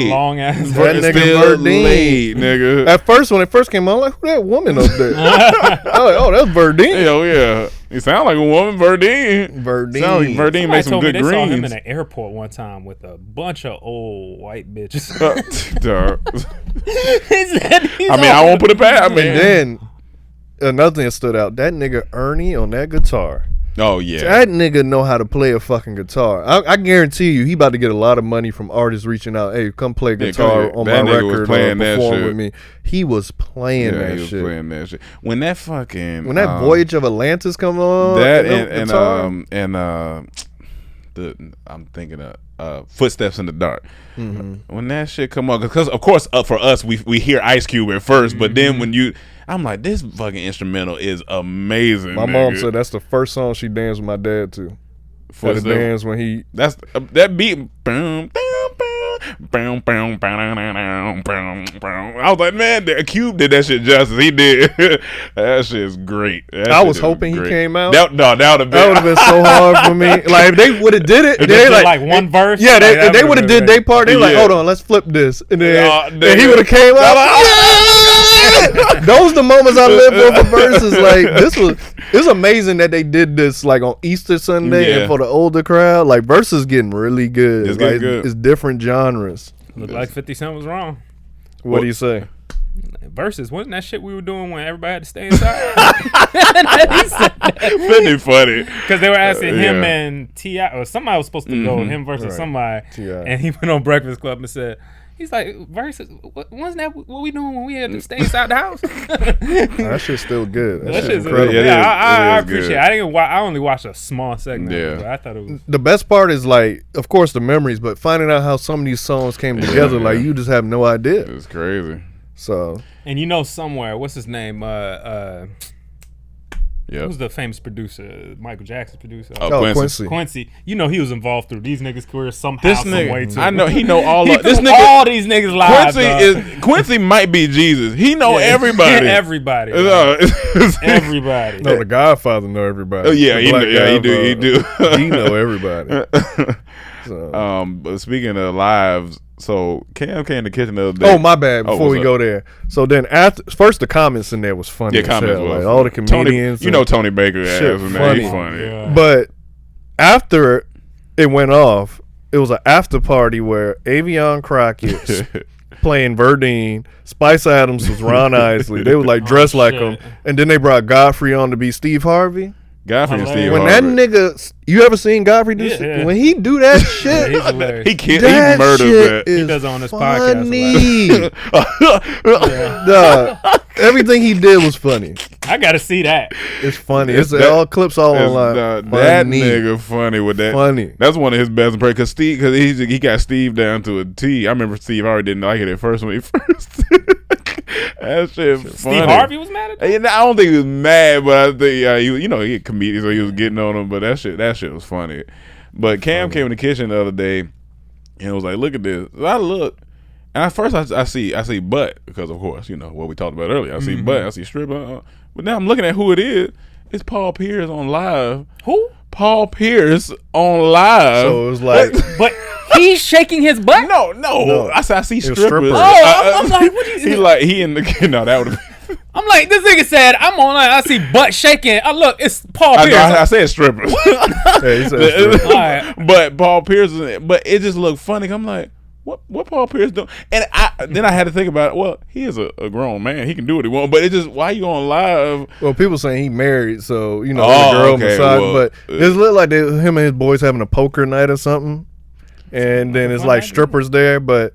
Long ass. That nigga still Verdine. laid, nigga. At first, when it first came on, I'm like, who that woman up there? Oh, that's Verdine. Hell yeah. He sound like a woman, Verdine. Sound like Verdine makes some good they greens. saw him in an airport one time with a bunch of old white bitches. I won't put it past. And then another thing that stood out, that nigga Ernie on that guitar. Oh yeah, that nigga know how to play a fucking guitar. I guarantee you, he about to get a lot of money from artists reaching out. Hey, come play guitar on my record or perform with me. He was playing that shit. Playing that shit. When that Voyage of Atlantis come on, I'm thinking of Footsteps in the Dark. Mm-hmm. When that shit come on, because of course for us we hear Ice Cube at first, but then when I'm like, this fucking instrumental is amazing. My mom said that's the first song she danced with my dad to. For the dance when he that beat. I was like, man, Cube did that shit justice. He did. That shit is great. I was hoping he came out. That would have been so hard for me. Like if they would have did it, they like one verse. Yeah, they would have did their part. They like, hold on, let's flip this, and then he would have came out. Those the moments I live for Verzuz. Like it was amazing that they did this like on Easter Sunday and for the older crowd. Like Verzuz getting really good. It's getting good. It's different genres. Looked like 50 Cent was wrong. What do you say? Verzuz, wasn't that shit we were doing when everybody had to stay inside? 50 funny. Because they were asking him and T.I. or somebody was supposed to go, him versus somebody. T.I. And he went on Breakfast Club and said, he's like, Verzuz, wasn't that what we doing when we had to stay inside the house? That shit's still good. That shit's incredible. Yeah, I appreciate it. I only watched a small segment. Yeah. But I thought it was. The best part is like, of course, the memories, but finding out how some of these songs came together, like you just have no idea. It's crazy. So, And you know somewhere, what's his name? Yep. Who's the famous producer? Michael Jackson's producer. Quincy. Quincy. You know he was involved through these niggas' careers somehow, This some way nigga, too. I know he know all He of this threw nigga. all these niggas live. Quincy might be Jesus. He know everybody. Everybody. Everybody. no, the Godfather know everybody. Oh, yeah, The he Black do. He do. Godfather, he know everybody. So. But speaking of lives, so Cam came in the kitchen the other day. Oh, my bad. Before we what's go up? there, so then first the comments in there was funny. Yeah, as comments hell. was Like, all the comedians. Tony, Tony Baker shit ass, man. funny. He's funny. Yeah. But after it went off, it was an after party where Avion Crockett playing Verdine, Spice Adams was Ron Isley. They was like dressed like him, and then they brought Godfrey on to be Steve Harvey. Godfrey and Steve When Harvey. that nigga, you ever seen Godfrey do shit? yeah. When he do that shit, He's hilarious. he that murders shit that. is He does it on his podcast funny. Dog, everything he did was funny. I gotta see that. It's funny. It's It's that- all clips all online. That Funny. nigga funny with that. Funny. That's one of his best impressions. Because he got Steve down to a T. I remember Steve Harvey didn't like it at first when he first. That shit funny. Steve Harvey was mad at that? And I don't think he was mad, but I think he a comedian, so he was getting on him. But that shit was funny. But Cam came in the kitchen the other day and was like, "Look at this." So I look, and at first I see butt because of course what we talked about earlier. I see butt, I see strip. But now I'm looking at who it is. It's Paul Pierce on live. Who? Paul Pierce on live. So it was like, But he's shaking his butt? No. I see was strippers. strippers. I'm like, what you He in the no that would. I'm like, this nigga said, I'm online, I see butt shaking. Look, it's Paul Pierce. I said strippers. yeah, he said strip. Alright. But Paul Pierce, but it just looked funny. I'm like, what Paul Pierce doing? And then I had to think about it. Well, he is a grown man. He can do what he wants. But it just, why you on live? Well, people saying he married, so the girl okay, beside. well, but it looked like him and his boys having a poker night or something, and then it's like strippers there. But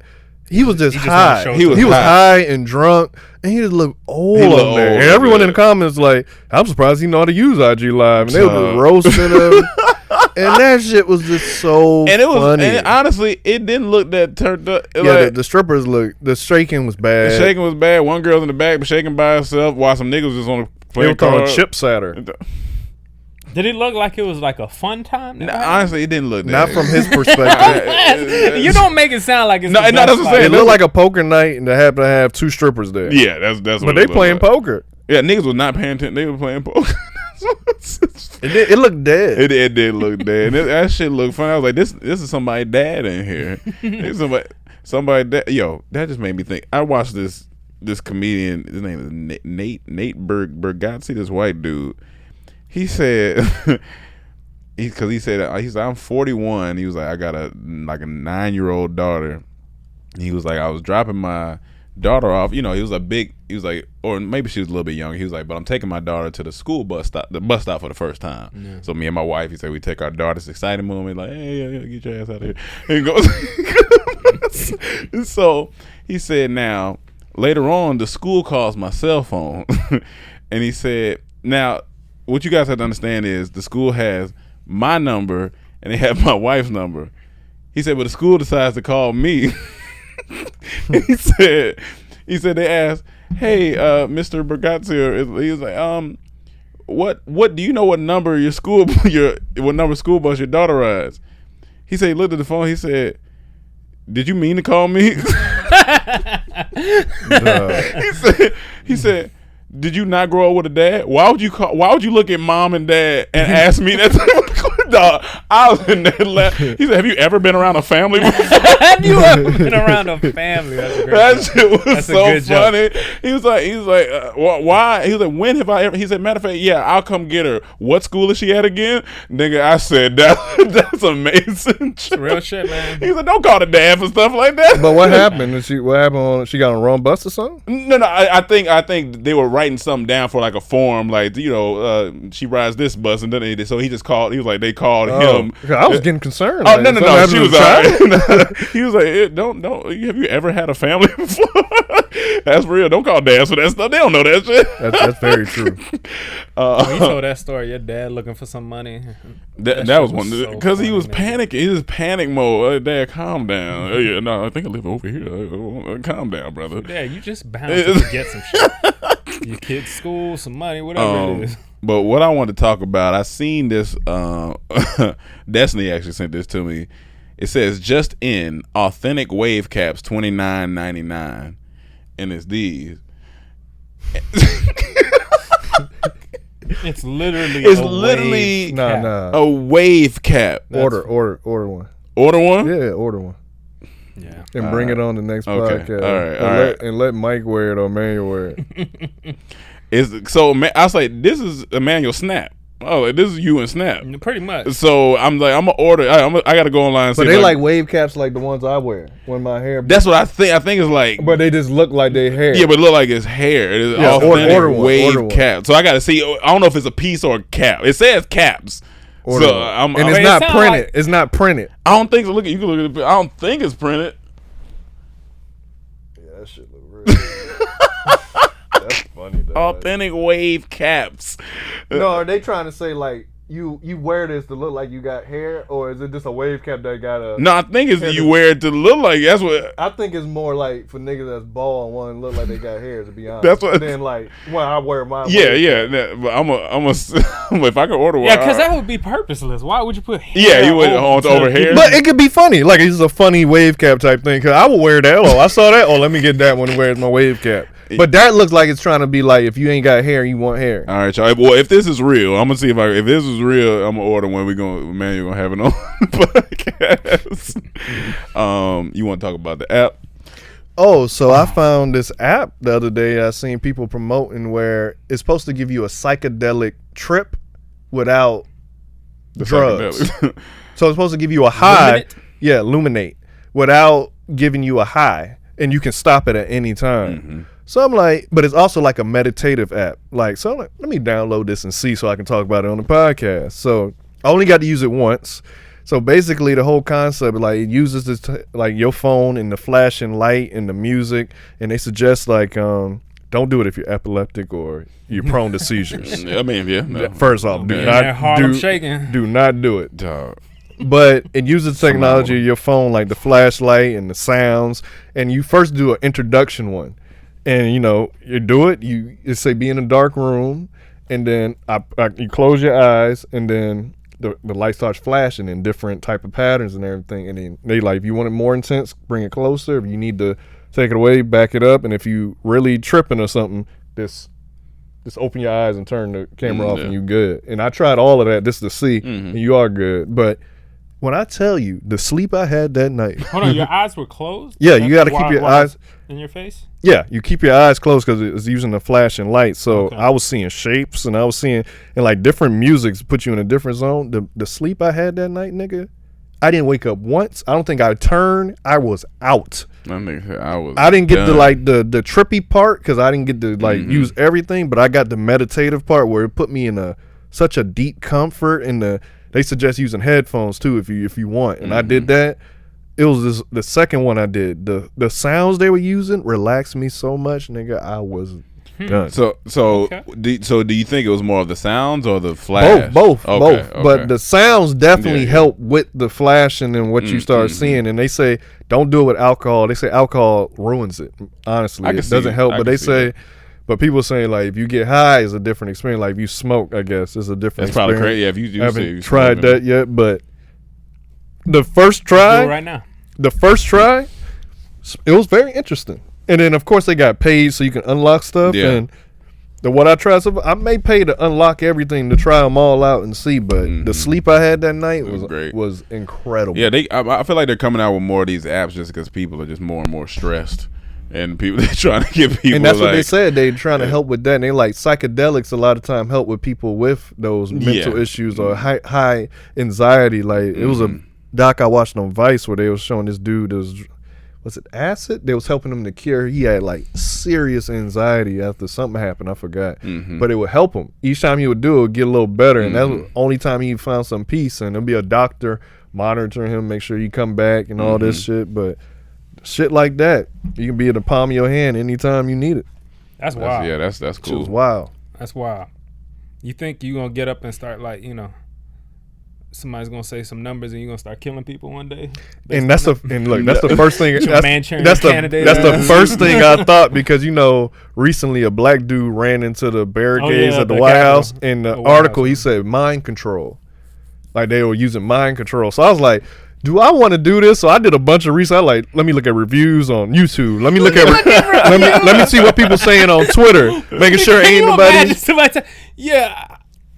he was just high. wanna show He was high. high and drunk, and he just looked old looked up there. old, And everyone yeah. in the comments like, I'm surprised he know how to use IG Live, and they were just roasting him. And that shit was just so And it was, funny. and honestly, it didn't look that turned up. Yeah, Like, the strippers the shaking was bad. the shaking was bad. One girl's in the back, but shaking by herself, while some niggas was on the They playing were throwing cards. chips at her. Did it look like it was like a fun time? Nah, honestly, it didn't look that. Not from his perspective. You don't make it sound like it's No, the no, best that's what I'm fight. saying. It looked like a poker night, and they happened to have two strippers there. Yeah, that's what But it they looked playing like. poker. Yeah, niggas was not paying attention. They were playing poker. It looked dead. It did look dead. That shit looked funny. I was like, this is somebody's dad in here. This is somebody dad. Yo, that just made me think. I watched this comedian. His name is Nate Bargatze. This white dude. He said, he said I'm 41. He was like, I got a 9-year-old daughter. He was like, I was dropping my daughter off. He was like, or maybe she was a little bit younger. He was like, but I'm taking my daughter to the bus stop for the first time. Yeah. So me and my wife, he said, we take our daughter. It's an exciting moment. Like, hey, get your ass out of here. And he goes, so he said, now later on, the school calls my cell phone, and he said, now what you guys have to understand is the school has my number and they have my wife's number. He said, but the school decides to call me. He said they asked, hey, Mr. Bargatze, he was like, what do you know what number what number school bus your daughter rides? He said he looked at the phone, he said, did you mean to call me? He said did you not grow up with a dad? Why would you look at mom and dad and ask me that? Dog, I was in there. He said, "Have you ever been around a family before?" Have you ever been around a family? That's a great That joke. shit was That's a so good joke. funny. He was like, why? He was like, when have I ever? He said, matter of fact, yeah, I'll come get her. What school is she at again? Nigga, I said, that's amazing. It's real shit, man. He said, don't call the dad for stuff like that. But what happened? She got on the wrong bus or something? No, I think they were writing something down for like a form, like, she rides this bus, and then so he just called. He was like, they called him. I was getting concerned. Oh, like, no. something happened She to was the all child? right. He was like, don't. Have you ever had a family before? That's real. Don't call dads for that stuff. They don't know that shit. That's very true. When you told that story, your dad looking for some money. That was one so because he funny, was man. panicking. He was panic mode. Dad, calm down. Yeah, no, I think I live over here. Calm down, brother. Yeah, you just bound to get some shit. Your kid's school, some money, whatever it is. But what I want to talk about, I seen this. Destiny actually sent this to me. It says just in authentic wave caps $29.99, and it's these. It's literally Nah. a wave cap. Order one. Order one. Yeah, order one. Yeah. And bring it on the next Okay. podcast. All right. And let Mike wear it or Manuel wear it. I was like, this is Emmanuel Snap. Oh, like, this is you and Snap. Pretty much. So I'm like, I'm gonna order. I gotta go online. And But see they if like wave caps like the ones I wear when my hair. That's what I think. I think it's like. But they just look like they hair. Yeah, but it look like it's hair. It is Yeah, authentic order one, wave order one. cap. So I gotta see. I don't know if it's a piece or a cap. It says caps. Order So one. And I'm, it's it not sound printed. like- It's not printed. I don't think so. Look at you can look at it. I don't think it's printed. Yeah, that shit look real. That's funny though. Authentic wave caps. No, are they trying to say like you wear this to look like you got hair, or is it just a wave cap that got a? No, I think it's you wear it to look like. That's what. I think it's more like for niggas that's bald and want to look like they got hair. To be honest, That's what- Then like when I wear mine. Yeah. But I'm a. If I could order one. Yeah, because that would be purposeless. Why would you put hair? Yeah, you would over hair. But it could be funny. Like it's a funny wave cap type thing. Cause I would wear that. Oh, I saw that. Oh, let me get that one. Where's my wave cap? But that looks like it's trying to be like if you ain't got hair, you want hair. All right, y'all. Well, if this is real, I'm gonna see if this is real. I'm gonna order when you're gonna have it on the podcast. You want to talk about the app? Oh, so I found this app the other day I seen people promoting where it's supposed to give you a psychedelic trip without drugs. Psychedelic. So it's supposed to give you a high. Illuminate? Yeah, illuminate. Without giving you a high. And you can stop it at any time. Mm-hmm. So I'm like, but it's also like a meditative app. Like, so I'm like, let me download this and see so I can talk about it on the podcast. So I only got to use it once. So basically the whole concept, like it uses this like your phone and the flashing light and the music. And they suggest like, don't do it if you're epileptic or you're prone to seizures. I mean, yeah. No. First off, do Man, not that Harlem shaking. do not do it. Dog. But it uses technology of your phone, like the flashlight and the sounds. And you first do an introduction one. And, you do it. You say be in a dark room. And then you close your eyes. And then the light starts flashing in different type of patterns and everything. And then they like, if you want it more intense, bring it closer. If you need to take it away, back it up. And if you really tripping or something, just open your eyes and turn the camera off and you good. And I tried all of that just to see. And you are good. But when I tell you the sleep I had that night. Hold on, your eyes were closed? Yeah, you got to keep your eyes in your face? Yeah, you keep your eyes closed because it's using the flashing light. So Okay. I was seeing shapes and I was seeing and like different musics put you in a different zone. The sleep I had that night, nigga, I didn't wake up once. I don't think I turned. I was out. I didn't get the like the trippy part because I didn't get to like use everything, but I got the meditative part where it put me in such a deep comfort. And they suggest using headphones too if you want, and I did that. It was the second one I did. The sounds they were using relaxed me so much, nigga. I was done. So Okay. do you think it was more of the sounds or the flash? Both. Okay. But the sounds definitely Yeah. help with the flashing and what you start seeing. And they say don't do it with alcohol. They say alcohol ruins it. Honestly, I can it see doesn't it. help. I But can they see say, that. but people saying like if you get high is a different experience. Like if you smoke, I guess it's a different. That's probably experience. crazy. Yeah, if you do I say haven't you tried smoking. that yet, but the first Do try, it right now. the first try, it was very interesting. And then of course they got paid so you can unlock stuff. Yeah. And What I tried, I may pay to unlock everything to try them all out and see, but the sleep I had that night was great. Was incredible. Yeah, I feel like they're coming out with more of these apps just because people are just more and more stressed, and people they're trying to get people. And that's what like, they said. They're trying to help with that. And they like psychedelics a lot of time help with people with those mental issues or high anxiety. Like it was a doc I watched on Vice where they was showing this dude was it acid? They was helping him to cure. He had like serious anxiety after something happened. I forgot, but it would help him. Each time he would do it, would get a little better, and that's the only time he found some peace. And there'll be a doctor monitoring him, make sure he come back and all this shit. But shit like that, you can be in the palm of your hand anytime you need it. That's wild. Yeah, that's Shit cool. was wild. That's wild. You think you gonna get up and start like somebody's gonna say some numbers and you're gonna start killing people one day? And that's the first thing. That's the first thing I thought, because recently a black dude ran into the barricades at the White House. In the article, he said mind control, like they were using mind control. So I was like, do I want to do this? So I did a bunch of research. Let me look at reviews on YouTube. Let me look at let me see what people saying on Twitter, making sure ain't nobody.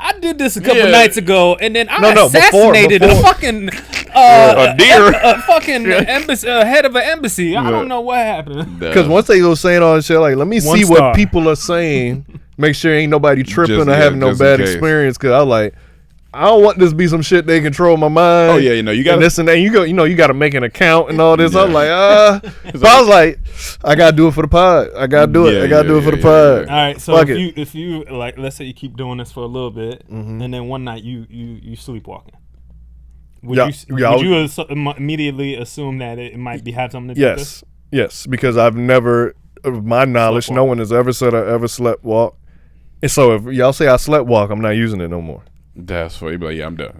I did this a couple nights ago, and then I No, assassinated before. a fucking A deer. a fucking embassy, head of an embassy. I don't know what happened. Because once they go saying all this shit, like, let me see what people are saying, make sure ain't nobody tripping or having no bad experience. Because I was like, I don't want this to be some shit they control my mind. Oh yeah, you got this and that. You got to make an account and all this. I'm like, but I was like, I gotta do it for the pod. I gotta do it. I gotta do it for the pod. All right, so if you like, let's say you keep doing this for a little bit, and then one night you sleepwalking. Would you immediately assume that it might have something to do with this? Yes, because I've never, of my knowledge, no one has ever said I ever slept walk. And so if y'all say I slept walk, I'm not using it no more. That's funny. But yeah, I'm done.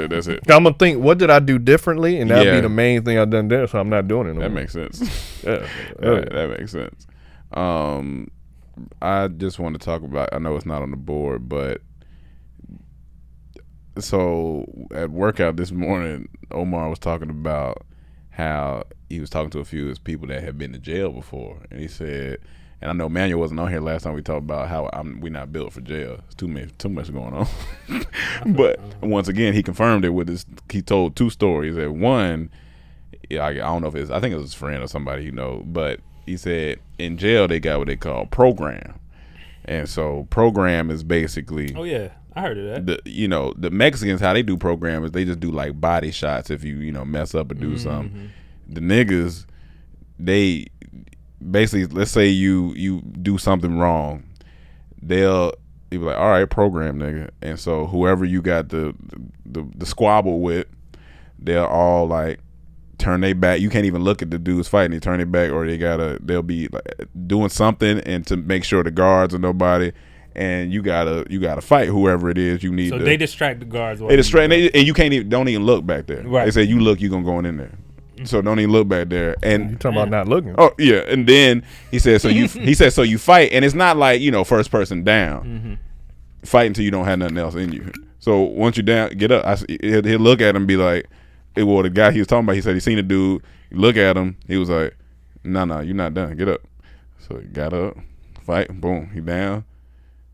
That's it. I'm gonna think, what did I do differently, and that'd be the main thing I've done there. So I'm not doing it no more. That makes sense. Yeah, that makes sense. I just want to talk about. I know it's not on the board, but so at workout this morning, Omar was talking about how he was talking to a few of his people that had been to jail before, and he said. And I know Manuel wasn't on here last time we talked about how we're not built for jail. It's too much going on. But once again, he confirmed it with he told two stories. That one, I don't know if I think it was his friend or somebody but he said in jail they got what they call program. And so program is basically. Oh yeah, I heard of that. The Mexicans, how they do program is they just do like body shots if you mess up or do something. The niggas, they. Basically, let's say you do something wrong, they'll be like, all right, program, nigga. And so whoever you got the squabble with, they'll all like turn their back. You can't even look at the dudes fighting. They turn their back, or they'll be like doing something and to make sure the guards are nobody. And you gotta fight whoever it is you need. So they distract the guards. They distract, and you don't even look back there. Right. They say you look, you gonna go in there. So don't even look back there. And you talking about not looking? Oh yeah. And then he said, so you fight, and it's not like first person down, fight until you don't have nothing else in you. So once you're down, get up. He'll look at him and be like, well, the guy he was talking about, he said he seen a dude. You look at him, he was like, no, you're not done. Get up. So he got up, fight, boom, he down.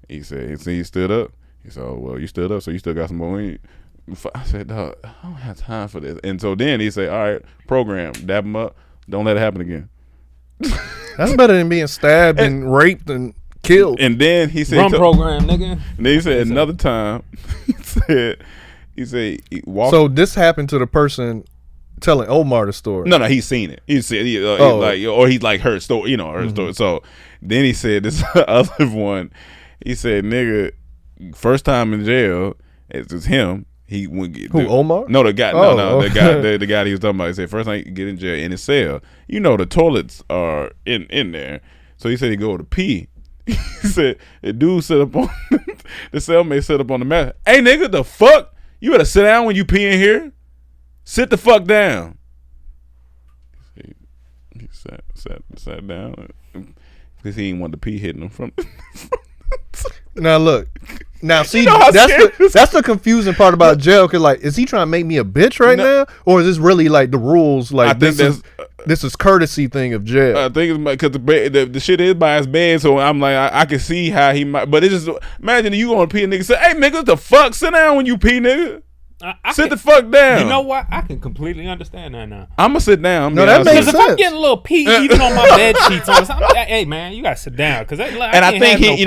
He said, he stood up. He said, oh, well, you stood up, so you still got some more in you. I said, dog, I don't have time for this. And so then he said, all right, program, dab him up, don't let it happen again. That's better than being stabbed and raped and killed. And then he said, run program, nigga. And then he said another time, he said he walked. So this happened to the person telling Omar the story. No, he's seen it. He said, or he's like her story, her story. So then he said this other one. He said, nigga, first time in jail, it's just him. He wouldn't get Omar? No, the guy. The guy. The guy he was talking about. He said first time he get in jail in his cell. The toilets are in there. So he said he go to pee. He said the dude sit up on the cellmate sit up on the mat. Hey nigga, the fuck? You better sit down when you pee in here. Sit the fuck down. He sat down because he didn't want the pee hitting him from. Now look, see, that's the confusing part about jail. Cause like, is he trying to make me a bitch right now, or is this really like the rules? Like, I think This is courtesy thing of jail. I think it's because the shit is by his bed, so I'm like, I can see how he might. But it's just imagine you gonna pee, and nigga say, "Hey, nigga, what the fuck? Sit down when you pee, nigga. Sit the fuck down." You know what? I can completely understand that now. I'm gonna sit down. No, that makes Because if sense. I'm getting a little pee even on my bed sheets, hey man, you gotta sit down. Because And I think he, I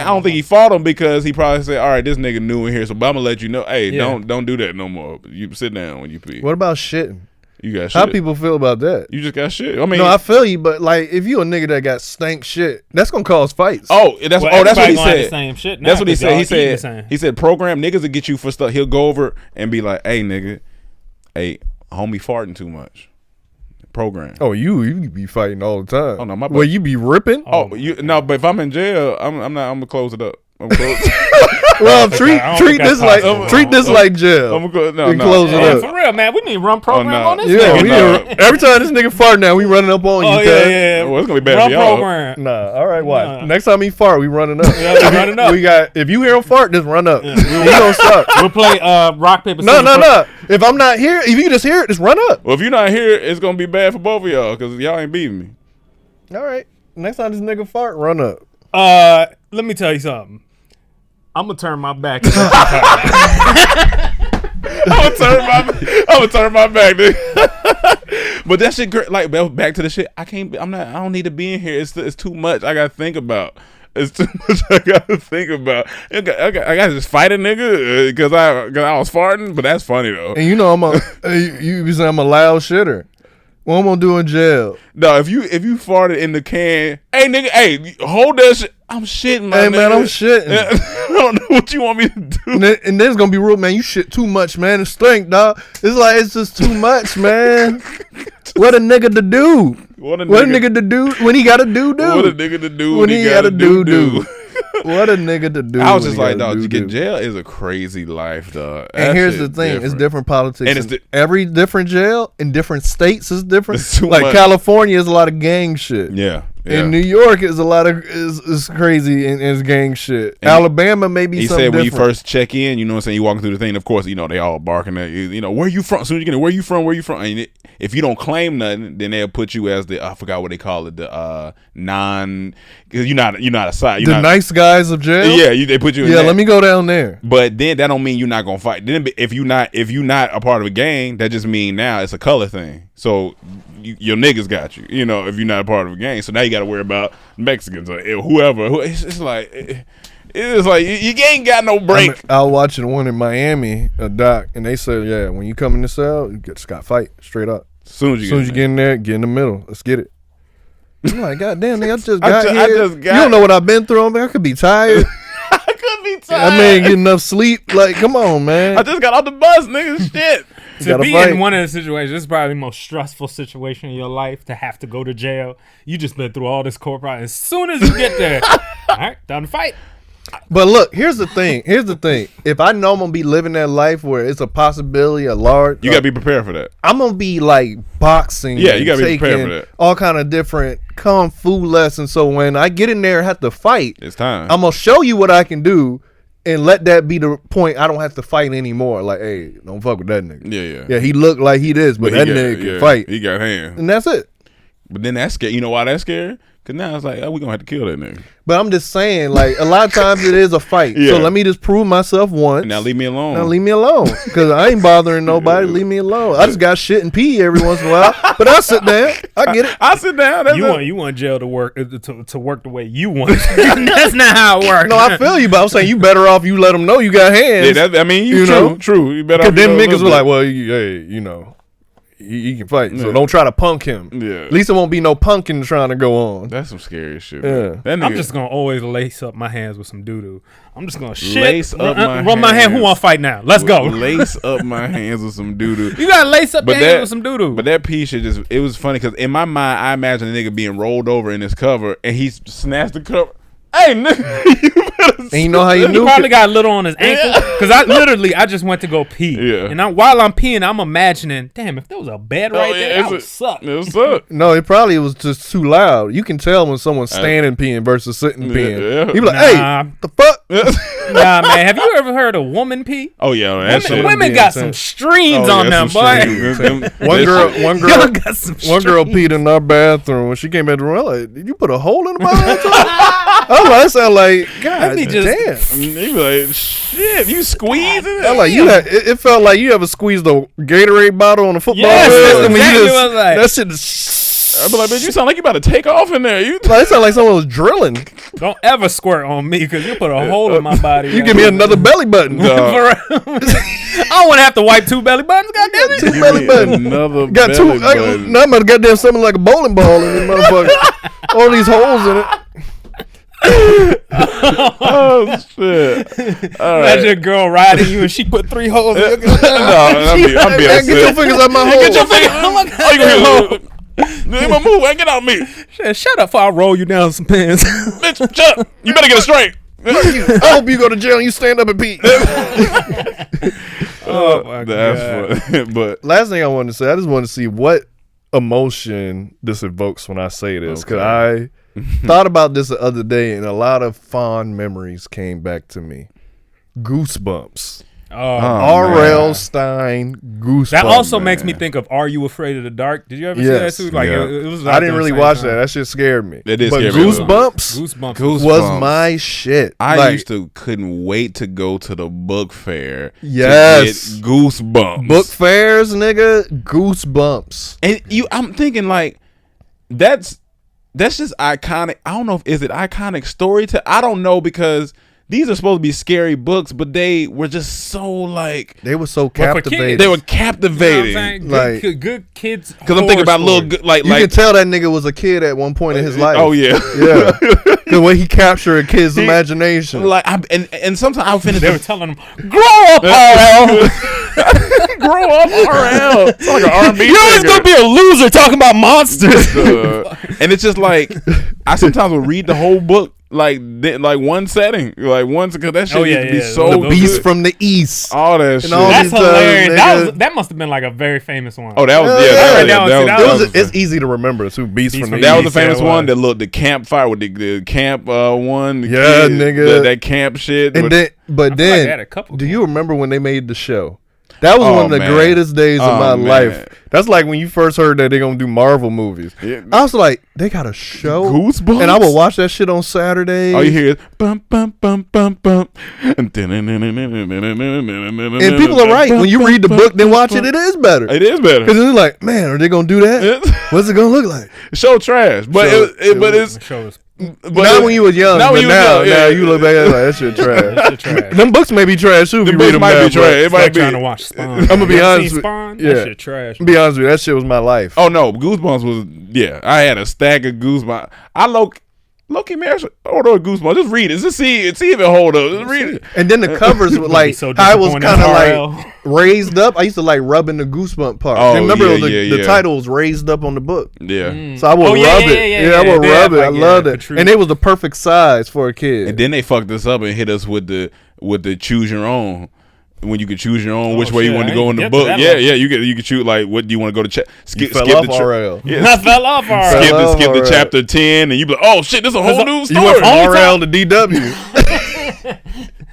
don't think he fought him because he probably said, "All right, this nigga new in here, so I'm gonna let you know. Hey, don't do that no more. You sit down when you pee. What about shitting? You got shit. How people feel about that? You just got shit. I mean, No, I feel you, but like if you a nigga that got stank shit, that's gonna cause fights. that's what he said. The same shit now, That's what he said. y'all He said program niggas to get you for stuff. He'll go over and be like, "Hey, nigga, hey, homie, farting too much." Program. Oh, you be fighting all the time. Oh, no, my Well, you be ripping. but if I'm in jail, I'm not. I'm gonna close it up. I'm gonna close. Well, treat I don't think this that's like possible. like jail. I'm gonna go. And close it Yeah, up. for real, man. We need to run program no. on this. Yeah, nigga. we No. every time this nigga fart now, we running up on you. Oh cuz. yeah. Well, it's gonna be bad Run for y'all. program. Nah, all right, watch. Nah. Next time he fart, we running up. Yeah, we running up. We got if you hear him fart, just run up. He don't stop. We'll play rock paper No, scissors. no. If I'm not here, if you just hear it, just run up. Well, if you're not here, it's gonna be bad for both of y'all because y'all ain't beating me. All right. Next time this nigga fart, run up. Let me tell you something. I'm gonna turn my back. I'm gonna turn my back, dude. But that shit great. Like back to the shit. I don't need to be in here. It's too much. I gotta think about. It's too much. I gotta think about. I gotta just fight a nigga because I was farting. But that's funny though. And you know you say I'm a loud shitter. What I'm gonna do in jail? No, if you farted in the can, hey nigga, hey, hold that shit. I'm shitting, my Hey nigga. man, I'm shitting. I don't know what you want me to do. And then it's gonna be real, man. You shit too much, man. It stink, dog. It's just too much, man. What a nigga to do? What a nigga to do when he gotta do? What a nigga to do when he gotta do? do. What a nigga to do? I was when just he like, gotta dog, do, get do. jail is a crazy life, dog. And That here's shit the thing: it's different politics. And it's every different jail in different states is different. It's too Like much. California is a lot of gang shit. Yeah. In New York is a lot of is crazy and is gang shit. And Alabama maybe he something said when you different. first check in, you know what I'm saying, you walking through the thing, of course, you know, they all barking at you, you know, where you from? As soon as you get in, where you from? And if you don't claim nothing, then they'll put you as the, I forgot what they call it, the because you're not a side. The nice guys of jail. Yeah, they put you in Yeah, that. let me go down there. But then that don't mean you're not gonna fight. Then if you're not a part of a gang, that just mean now it's a color thing. So your niggas got you. You know, if you're not a part of a gang, so now you got to worry about Mexicans or whoever. It's like you ain't got no break. I was watching one in Miami, a doc, and they said, yeah, when you come in the cell, you just got fight straight up. As soon as you get in there, get in the middle. Let's get it. I'm like, God damn, nigga, I just I got ju- here. I just got- You don't know what I've been through. I could be tired. I could be tired. I ain't getting enough sleep. Like, come on, man. I just got off the bus, nigga. Shit. You To gotta be fight. in one of the situations, this is probably the most stressful situation in your life to have to go to jail. You just been through all this corporate. As soon as you get there, all right, time to fight. But look, here's the thing. If I know I'm gonna be living that life where it's a possibility, a large, You gotta be prepared for that. I'm gonna be like boxing. Yeah, and you gotta be prepared taking for that. all kind of different kung fu lessons. So when I get in there and have to fight, It's time. I'm gonna show you what I can do, and let that be the point. I don't have to fight anymore. Like, hey, don't fuck with that nigga. Yeah. He looked like he this, but that he nigga got- can fight, He got hands. and that's it. But then that's scary. You know why that's scary? Cause now it's like, oh, we gonna have to kill that nigga. But I'm just saying, like, a lot of times it is a fight. Yeah. So let me just prove myself once. Now leave me alone. Now leave me alone, because I ain't bothering nobody. Leave me alone. I just got shit and pee every once in a while, but I sit down. I get it. I sit down. That's You want jail to work to work the way you want. That's not how it works. No, I feel you, but I'm saying you better off you let them know you got hands. Yeah, I mean, you know? true. You better. Because them niggas were like, well, hey, you know, he can fight, so Yeah. don't try to punk him. Yeah. At least it won't be no punking trying to go on. That's some scary shit. Yeah. Man. That nigga, I'm just gonna always lace up my hands with some doo doo. I'm just gonna shit. Lace up my run my hand. Who hands. want to fight now? Let's go. lace up my hands with some doo doo. You gotta lace up But your hands that- with some doo doo. But that piece shit just, it was funny because in my mind, I imagine a nigga being rolled over in his cover and he's snatched the cover. Hey, nigga, And you know how you He knew? probably got a little on his ankle because I just went to go pee. Yeah. And while I'm peeing, I'm imagining, damn, if there was a bed right there, that would suck. It would suck. No, it probably was just too loud. You can tell when someone's standing peeing versus sitting peeing. Yeah. You be like, Nah. hey, the fuck? Nah, man, have you ever heard a woman pee? Oh yeah, that shit. Women be got some intense. streams Oh, on yeah, them, some boy. strings. One Y'all got some girl peed in our bathroom. When she came back to the room, I'm like, did you put a hole in the bathroom? I was like, that sound like, God me just- damn. You be like, shit, you squeezing it? I'm like, it felt like you ever squeezed a Gatorade bottle on a football Yes, field. that's I mean, exactly what I was like. that shit is, I be like, man, you sound like you about to take off in there. You like, it sounded like someone was drilling. Don't ever squirt on me because you put a hole in my body. You give me another belly button. For real. I don't want to have to wipe 2 belly buttons, goddamn it. Two belly buttons. another Got belly two. button. Now I'm gonna goddamn something like a bowling ball in this motherfucker. All these holes in it. Oh shit! All right. Imagine a girl riding you and she put 3 holes in your No, I'm be Get your upset. fingers out my hole. Get your finger. Oh my God. Oh, you gonna hear? Ain't my move. Ain't get out me, Shut up before I roll you down some pins. bitch. Shut up. You better get it straight. I hope you go to jail and you stand up and pee. Oh my That's funny. But Last thing I wanted to say, I just wanted to see what emotion this evokes when I say this, because I thought about this the other day and a lot of fond memories came back to me. Goosebumps. R.L. Stein, Goosebumps. That also makes me think of Are You Afraid of the Dark? Did you ever see that too? Like Yeah. it was. I didn't really watch that. That shit scared me. It did but scare me a little bit. Goosebumps was my shit. I couldn't wait to go to the book fair. Yes. To get Goosebumps. Book fairs, nigga. Goosebumps. And I'm thinking like that's just iconic. I don't know if is it iconic storytelling. I don't know because these are supposed to be scary books, but they were just so like they were so But for captivating. kids, they were captivating. You know what I'm saying? Like- good kids. Because I'm thinking about little like You can tell that nigga was a kid at one point in his life. Oh yeah, Yeah. The way he captured a kid's imagination. like and sometimes I'll finish. They were telling them, "Grow up, RL. Grow up, RL. It's like an R&B. You're always singer. gonna be a loser talking about monsters." And it's just like I sometimes will read the whole book like one setting, like once because that shit used to be so The Beast good. from the East. All that shit. all That's these hilarious. nigga. That must have been like a very famous one. Oh, that was It's easy to remember too. Beast from the that East. was the famous yeah, one. That looked the campfire with the camp one. The Yeah, kid, nigga. that camp shit. And then, but I then, had a couple do you remember when they made the show? That was Oh, one of the man. greatest days of Oh, my man. life. That's like when you first heard that they're gonna do Marvel movies. Yeah. I was like, they got a show, Goosebumps? and I would watch that shit on Saturdays. all you hear is bum bum bum bum bum. And And people are right. When you read the book, then watch it. It is better. It is better. Because it's like, man, are they gonna do that? What's it gonna look like? Show trash, but So, but it's The show was but Not when you was young, not but when you was now, young, now yeah. you look back at it like that shit trash. trash. Them books may be trash too. If The you books read them might now, be trash. It It's might like be. trying to watch Spawn. I'm gonna be You ever honest seen with- Spawn? yeah. That shit trash. To be honest with you, that shit was my life. Oh no, Goosebumps was I had a stack of Goosebumps. I Loki man, order a Goosebumps. Just read it. Just see if it hold up. Just read it. And then the covers were like, so I was disappointed kind of in RL. like raised up. I used to like rubbing the Goosebump part. Oh, Remember yeah, the yeah. title was raised up on the book. Yeah. So I would Oh, yeah, rub yeah, it. yeah, Yeah, yeah, I would they rub have, it. like, I yeah, loved it. protrude. And it was the perfect size for a kid. And then they fucked us up and hit us with the choose your own. When you could choose your own which way you shit, want to I go ain't in the get to book. that Yeah, level. yeah. You could choose like what do you want to go to You fell off RL. I fell off RL. Fell skip the off chapter 10 and you be like, oh shit, this a whole new You story. went from Only RL to DW.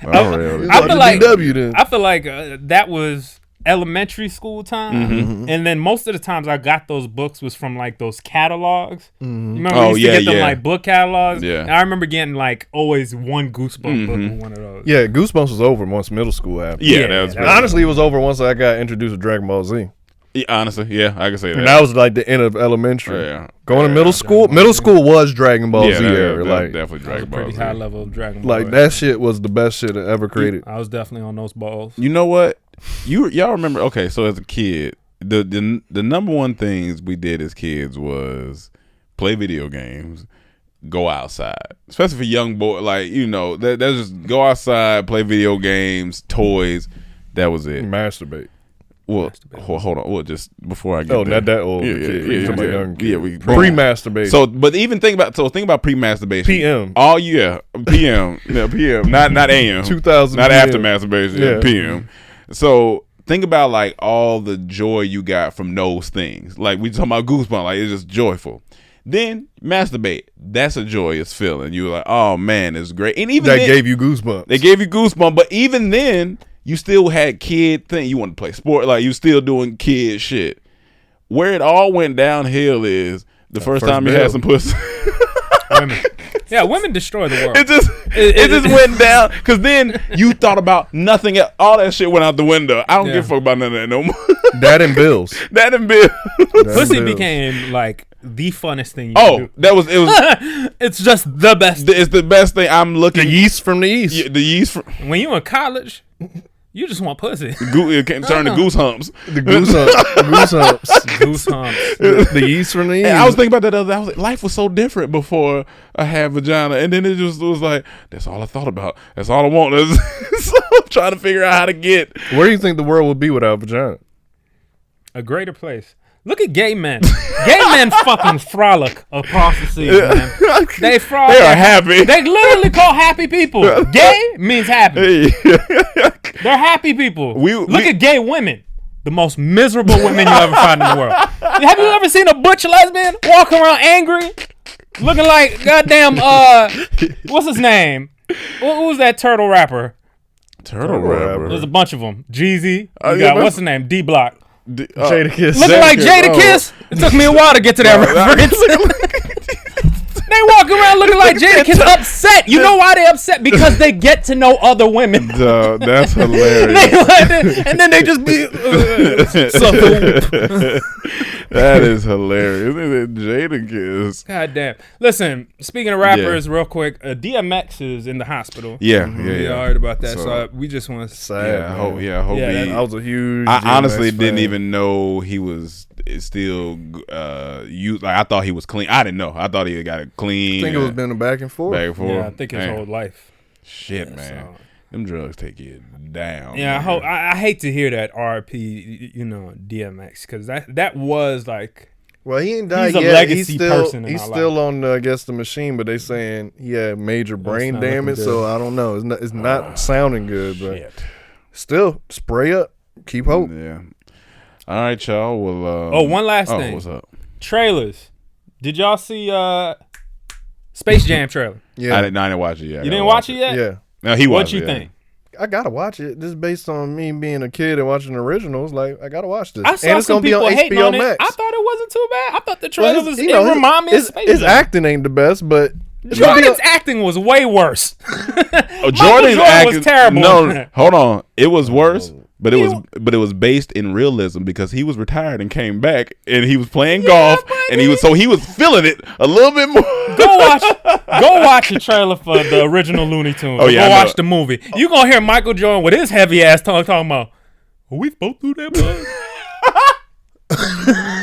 I feel like DW then. I feel like that was elementary school time, and then most of the times I got those books was from like those catalogs. You remember Oh, we used yeah, to get them yeah. like book catalogs. Yeah. And I remember getting like always one Goosebump book with one of those. Yeah, Goosebumps was over once middle school happened. Yeah, Yeah, that was that And honestly, it was over once I got introduced to Dragon Ball Z. yeah, honestly, yeah, I can say that. And that was like the end of elementary. Yeah. Going to Yeah. middle school. Middle school was Dragon Ball yeah, Z era. Like, definitely Dragon Ball Pretty Z. high level of Dragon Ball. like that shit was the best shit ever created. I was definitely on those balls. You know what? Y'all remember? Okay, so as a kid, the number one things we did as kids was play video games, go outside, especially for young boy. Like that's just go outside, play video games, toys. That was it. Masturbate. Well, hold on. Well, just before I get there. not that old. Yeah, You're talking about young kids. we Pre-masturbation. So, but even think about pre-masturbation. PM. Oh yeah, PM. Yeah, PM. Not AM. 2000. Not PM. after masturbation. Yeah. PM. So think about like all the joy you got from those things. Like we talking about Goosebumps. Like it's just joyful. Then masturbate. That's a joyous feeling. You're like, oh man, it's great. And even That then, gave you goosebumps. they gave you goosebumps. But even then, you still had kid thing. You want to play sport. Like you still doing kid shit. Where it all went downhill is the first time you had some pussy. Women. Yeah, women destroy the world. It just went down because then you thought about nothing else. All that shit went out the window. I don't give a fuck about none of that no more. That and bills. That and Bill. Pussy became like the funnest thing you could do. It was It's just the best. it's the best thing. I'm looking The yeast from the east. the yeast from When you in college, you just want pussy. it can turn to goose humps. The goose humps. Goose humps. The yeast from the east. And I was thinking about that the other day. I was like, life was so different before I had vagina, and then it just was like, that's all I thought about. That's all I want. So I'm trying to figure out how to get. Where do you think the world would be without vagina? A greater place. Look at gay men. Gay men fucking frolic across the sea, man. They frolic. They are happy. They literally call happy people. Gay means happy. They're happy people. Look at gay women. The most miserable women you ever find in the world. Have you ever seen a butch lesbian walk around angry? Looking like goddamn, what's his name? Who was that turtle rapper? Turtle rapper. There's a bunch of them. Jeezy. Yeah, You got, what's his name? D-Block. Jadakiss. Looking like Jadakiss. It took me a while to get to that reference. They walk around looking like Jadakiss upset. You know why they upset? Because they get to know other women. Duh, that's hilarious. And then they just be That is hilarious. Jadakiss. God damn. Listen, speaking of rappers, real quick, DMX is in the hospital. Yeah. I heard about that. So we just want to Sad. I hope he. That was a huge. I honestly DMX didn't fan. even know he was still used. Like I thought he was clean. I didn't know. I thought he got it clean. I think it was been a back and forth. back and forth. Yeah, I think his Damn. whole life. Shit, man. So. Them drugs take you down. Yeah, man. I hate to hear that RP, DMX, because that was like. Well, he ain't died He's a yet. legacy person in He's our still on, I guess, the machine, but they saying he had major brain not looking damage. good. So I don't know. It's not sounding good, but Shit. still spray up. Keep hope. Yeah. All right, y'all. Well. One last thing. What's up? Trailers. Did y'all see Space Jam trailer? Yeah, I didn't watch it yet. You didn't watch it yet? yeah. No, he watched What you it, yeah. think? I gotta watch it. This is based on me being a kid and watching the originals. Like I gotta watch this. I saw and it's some gonna be people on hating HBO on it. Max. I thought it wasn't too bad. I thought the Well, trailer his- was. It reminded me of Space his Jam. acting ain't the best, but Jordan's acting was way worse. Jordan's Jordan acting was terrible. No, hold on. It was worse, but it was based in realism because he was retired and came back and he was playing golf and he was feeling it a little bit more. Go watch the trailer for the original Looney Tunes. Oh, yeah, I Go know. watch the movie. You gonna hear Michael Jordan with his heavy ass talking about. Are we supposed to do that, bud?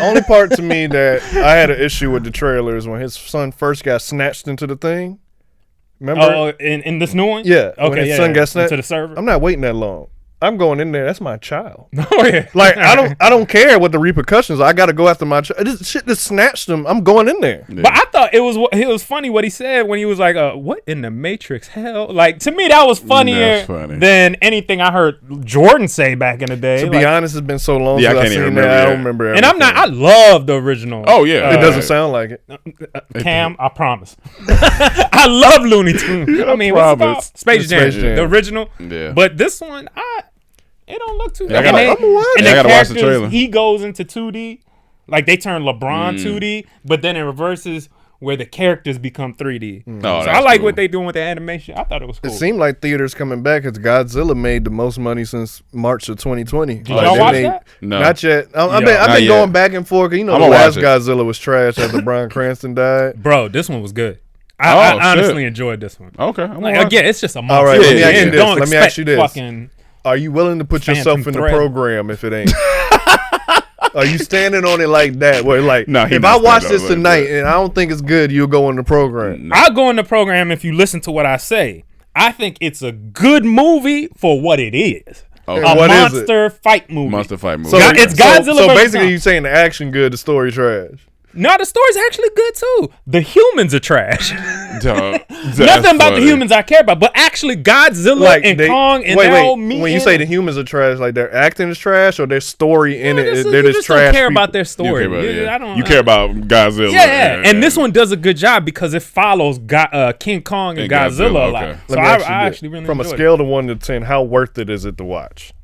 only part to me that I had an issue with the trailer is when his son first got snatched into the thing. Remember? Oh, in this new one? Yeah. Okay. When his yeah, son yeah. got snatched. To the server. I'm not waiting that long. I'm going in there. That's my child. Oh yeah. Like I don't care what the repercussions are. I got to go after my child. This shit just snatched him. I'm going in there. But I thought it was funny what he said when he was like, "What in the Matrix hell?" Like to me, that was funnier That's funny. than anything I heard Jordan say back in the day. To be honest, it's been so long Yeah, I since can't I've even seen remember that. I that. don't remember. and I'm not. I everything. love the original. Oh yeah, It doesn't sound like it. Cam, I promise. I love Looney Tunes. I mean, what's it promise. called? Space Jam, Space Jam. the original. Yeah. But this one, it don't look too Yeah, bad. I gotta watch And it. the I gotta watch the characters, trailer. he goes into 2D. Like they turn LeBron 2D, but then it reverses where the characters become 3D. Oh, So I that's like cool. what they doing with the animation. I thought it was cool. It seemed like theaters coming back because Godzilla made the most money since March of 2020. Did y'all watch that? No. Not yet. I've Yo, been not going yet. back and forth. You know, I'ma the last watch it. Godzilla was trash after Bryan Cranston died. Bro, this one was good. Oh, I honestly shit. enjoyed this one. Okay. I'm Like, gonna watch again, it's just a monster. All right, let me ask you And this. don't Let me expect ask you this. fucking. Are you willing to put Phantom yourself in the Thread. program if it ain't? Are you standing on it like that? Where like, No, he if not I watch standing this on it like tonight that. and I don't think it's good, you'll go in the program. I'll go in the program if you listen to what I say. I think it's a good movie for what it is. Oh, And A what is it? monster fight movie. Monster fight movie. So, It's Godzilla So versus basically, Kong. you saying the action good, the story trash. No, the story's actually good too. The humans are trash. Dog, that's Nothing about the funny. humans I care about, but actually Godzilla and Kong and their whole meeting. When you say the humans are trash, like their acting is trash or their story in it, you they're just trash. don't care people. about their You story. care about, I don't. you care about Godzilla. Yeah, and this one does a good job because it follows King Kong and And Godzilla a Godzilla, lot. okay. So Let me I ask you this. actually really from a enjoyed scale of 1 to 10, how worth it is it to watch?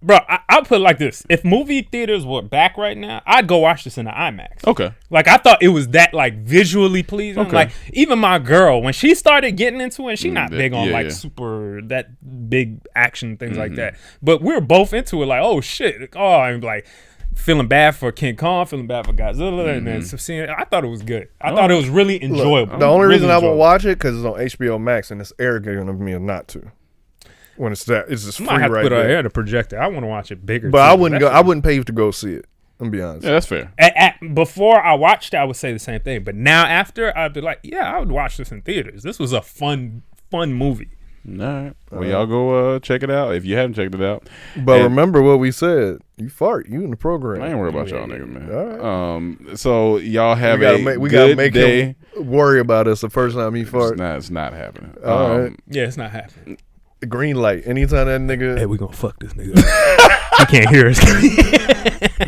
Bro, I'll put it like this. If movie theaters were back right now, I'd go watch this in the IMAX. Okay. Like, I thought it was that, like, visually pleasing. Okay. Like, even my girl, when she started getting into it, she not big on, yeah, like, yeah. super, that big action, things like that. But we were both into it, like, oh, shit. Oh, I'm like, feeling bad for King Kong, feeling bad for Godzilla, and then seeing it. I thought it was good. I thought it was really enjoyable. Look, the only Really reason I won't enjoyable. watch it because it's on HBO Max and it's arrogant of me not to. When it's just I free might have to right put there. her the projector. I want to watch it bigger. But too. I wouldn't That go. I wouldn't pay to go see it. I'm be honest. Yeah, that's fair. Before I watched it, I would say the same thing. But now after, I'd be like, yeah, I would watch this in theaters. This was a fun movie. All right. Well, y'all go check it out if you haven't checked it out. But And- remember what we said. You fart. You in the program. I ain't worried about y'all niggas, man. All right. So y'all have we gotta good make day. him worry about us the first time he fart. It's not happening. All right. Yeah, it's not happening. Green light. Anytime that nigga. We gonna fuck this nigga. He can't hear us.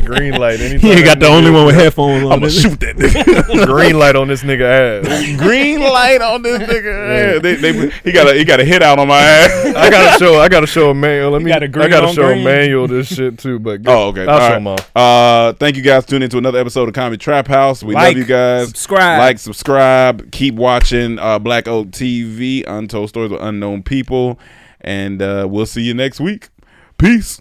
Green light. Anytime He ain't got that the only nigga- one with headphones on. I'm gonna shoot that nigga. Green light on this nigga ass. Green light on this nigga. He got a hit out on my ass. I gotta show a manual. got a I green gotta on show green. a manual of this shit too. But Oh, okay. I'll All show right. him off. Thank you guys for tuning into another episode of Comedy Trap House. We Like, love you guys. subscribe. Like, subscribe. Keep watching Black Oak TV, Untold Stories of Unknown People. And we'll see you next week. Peace.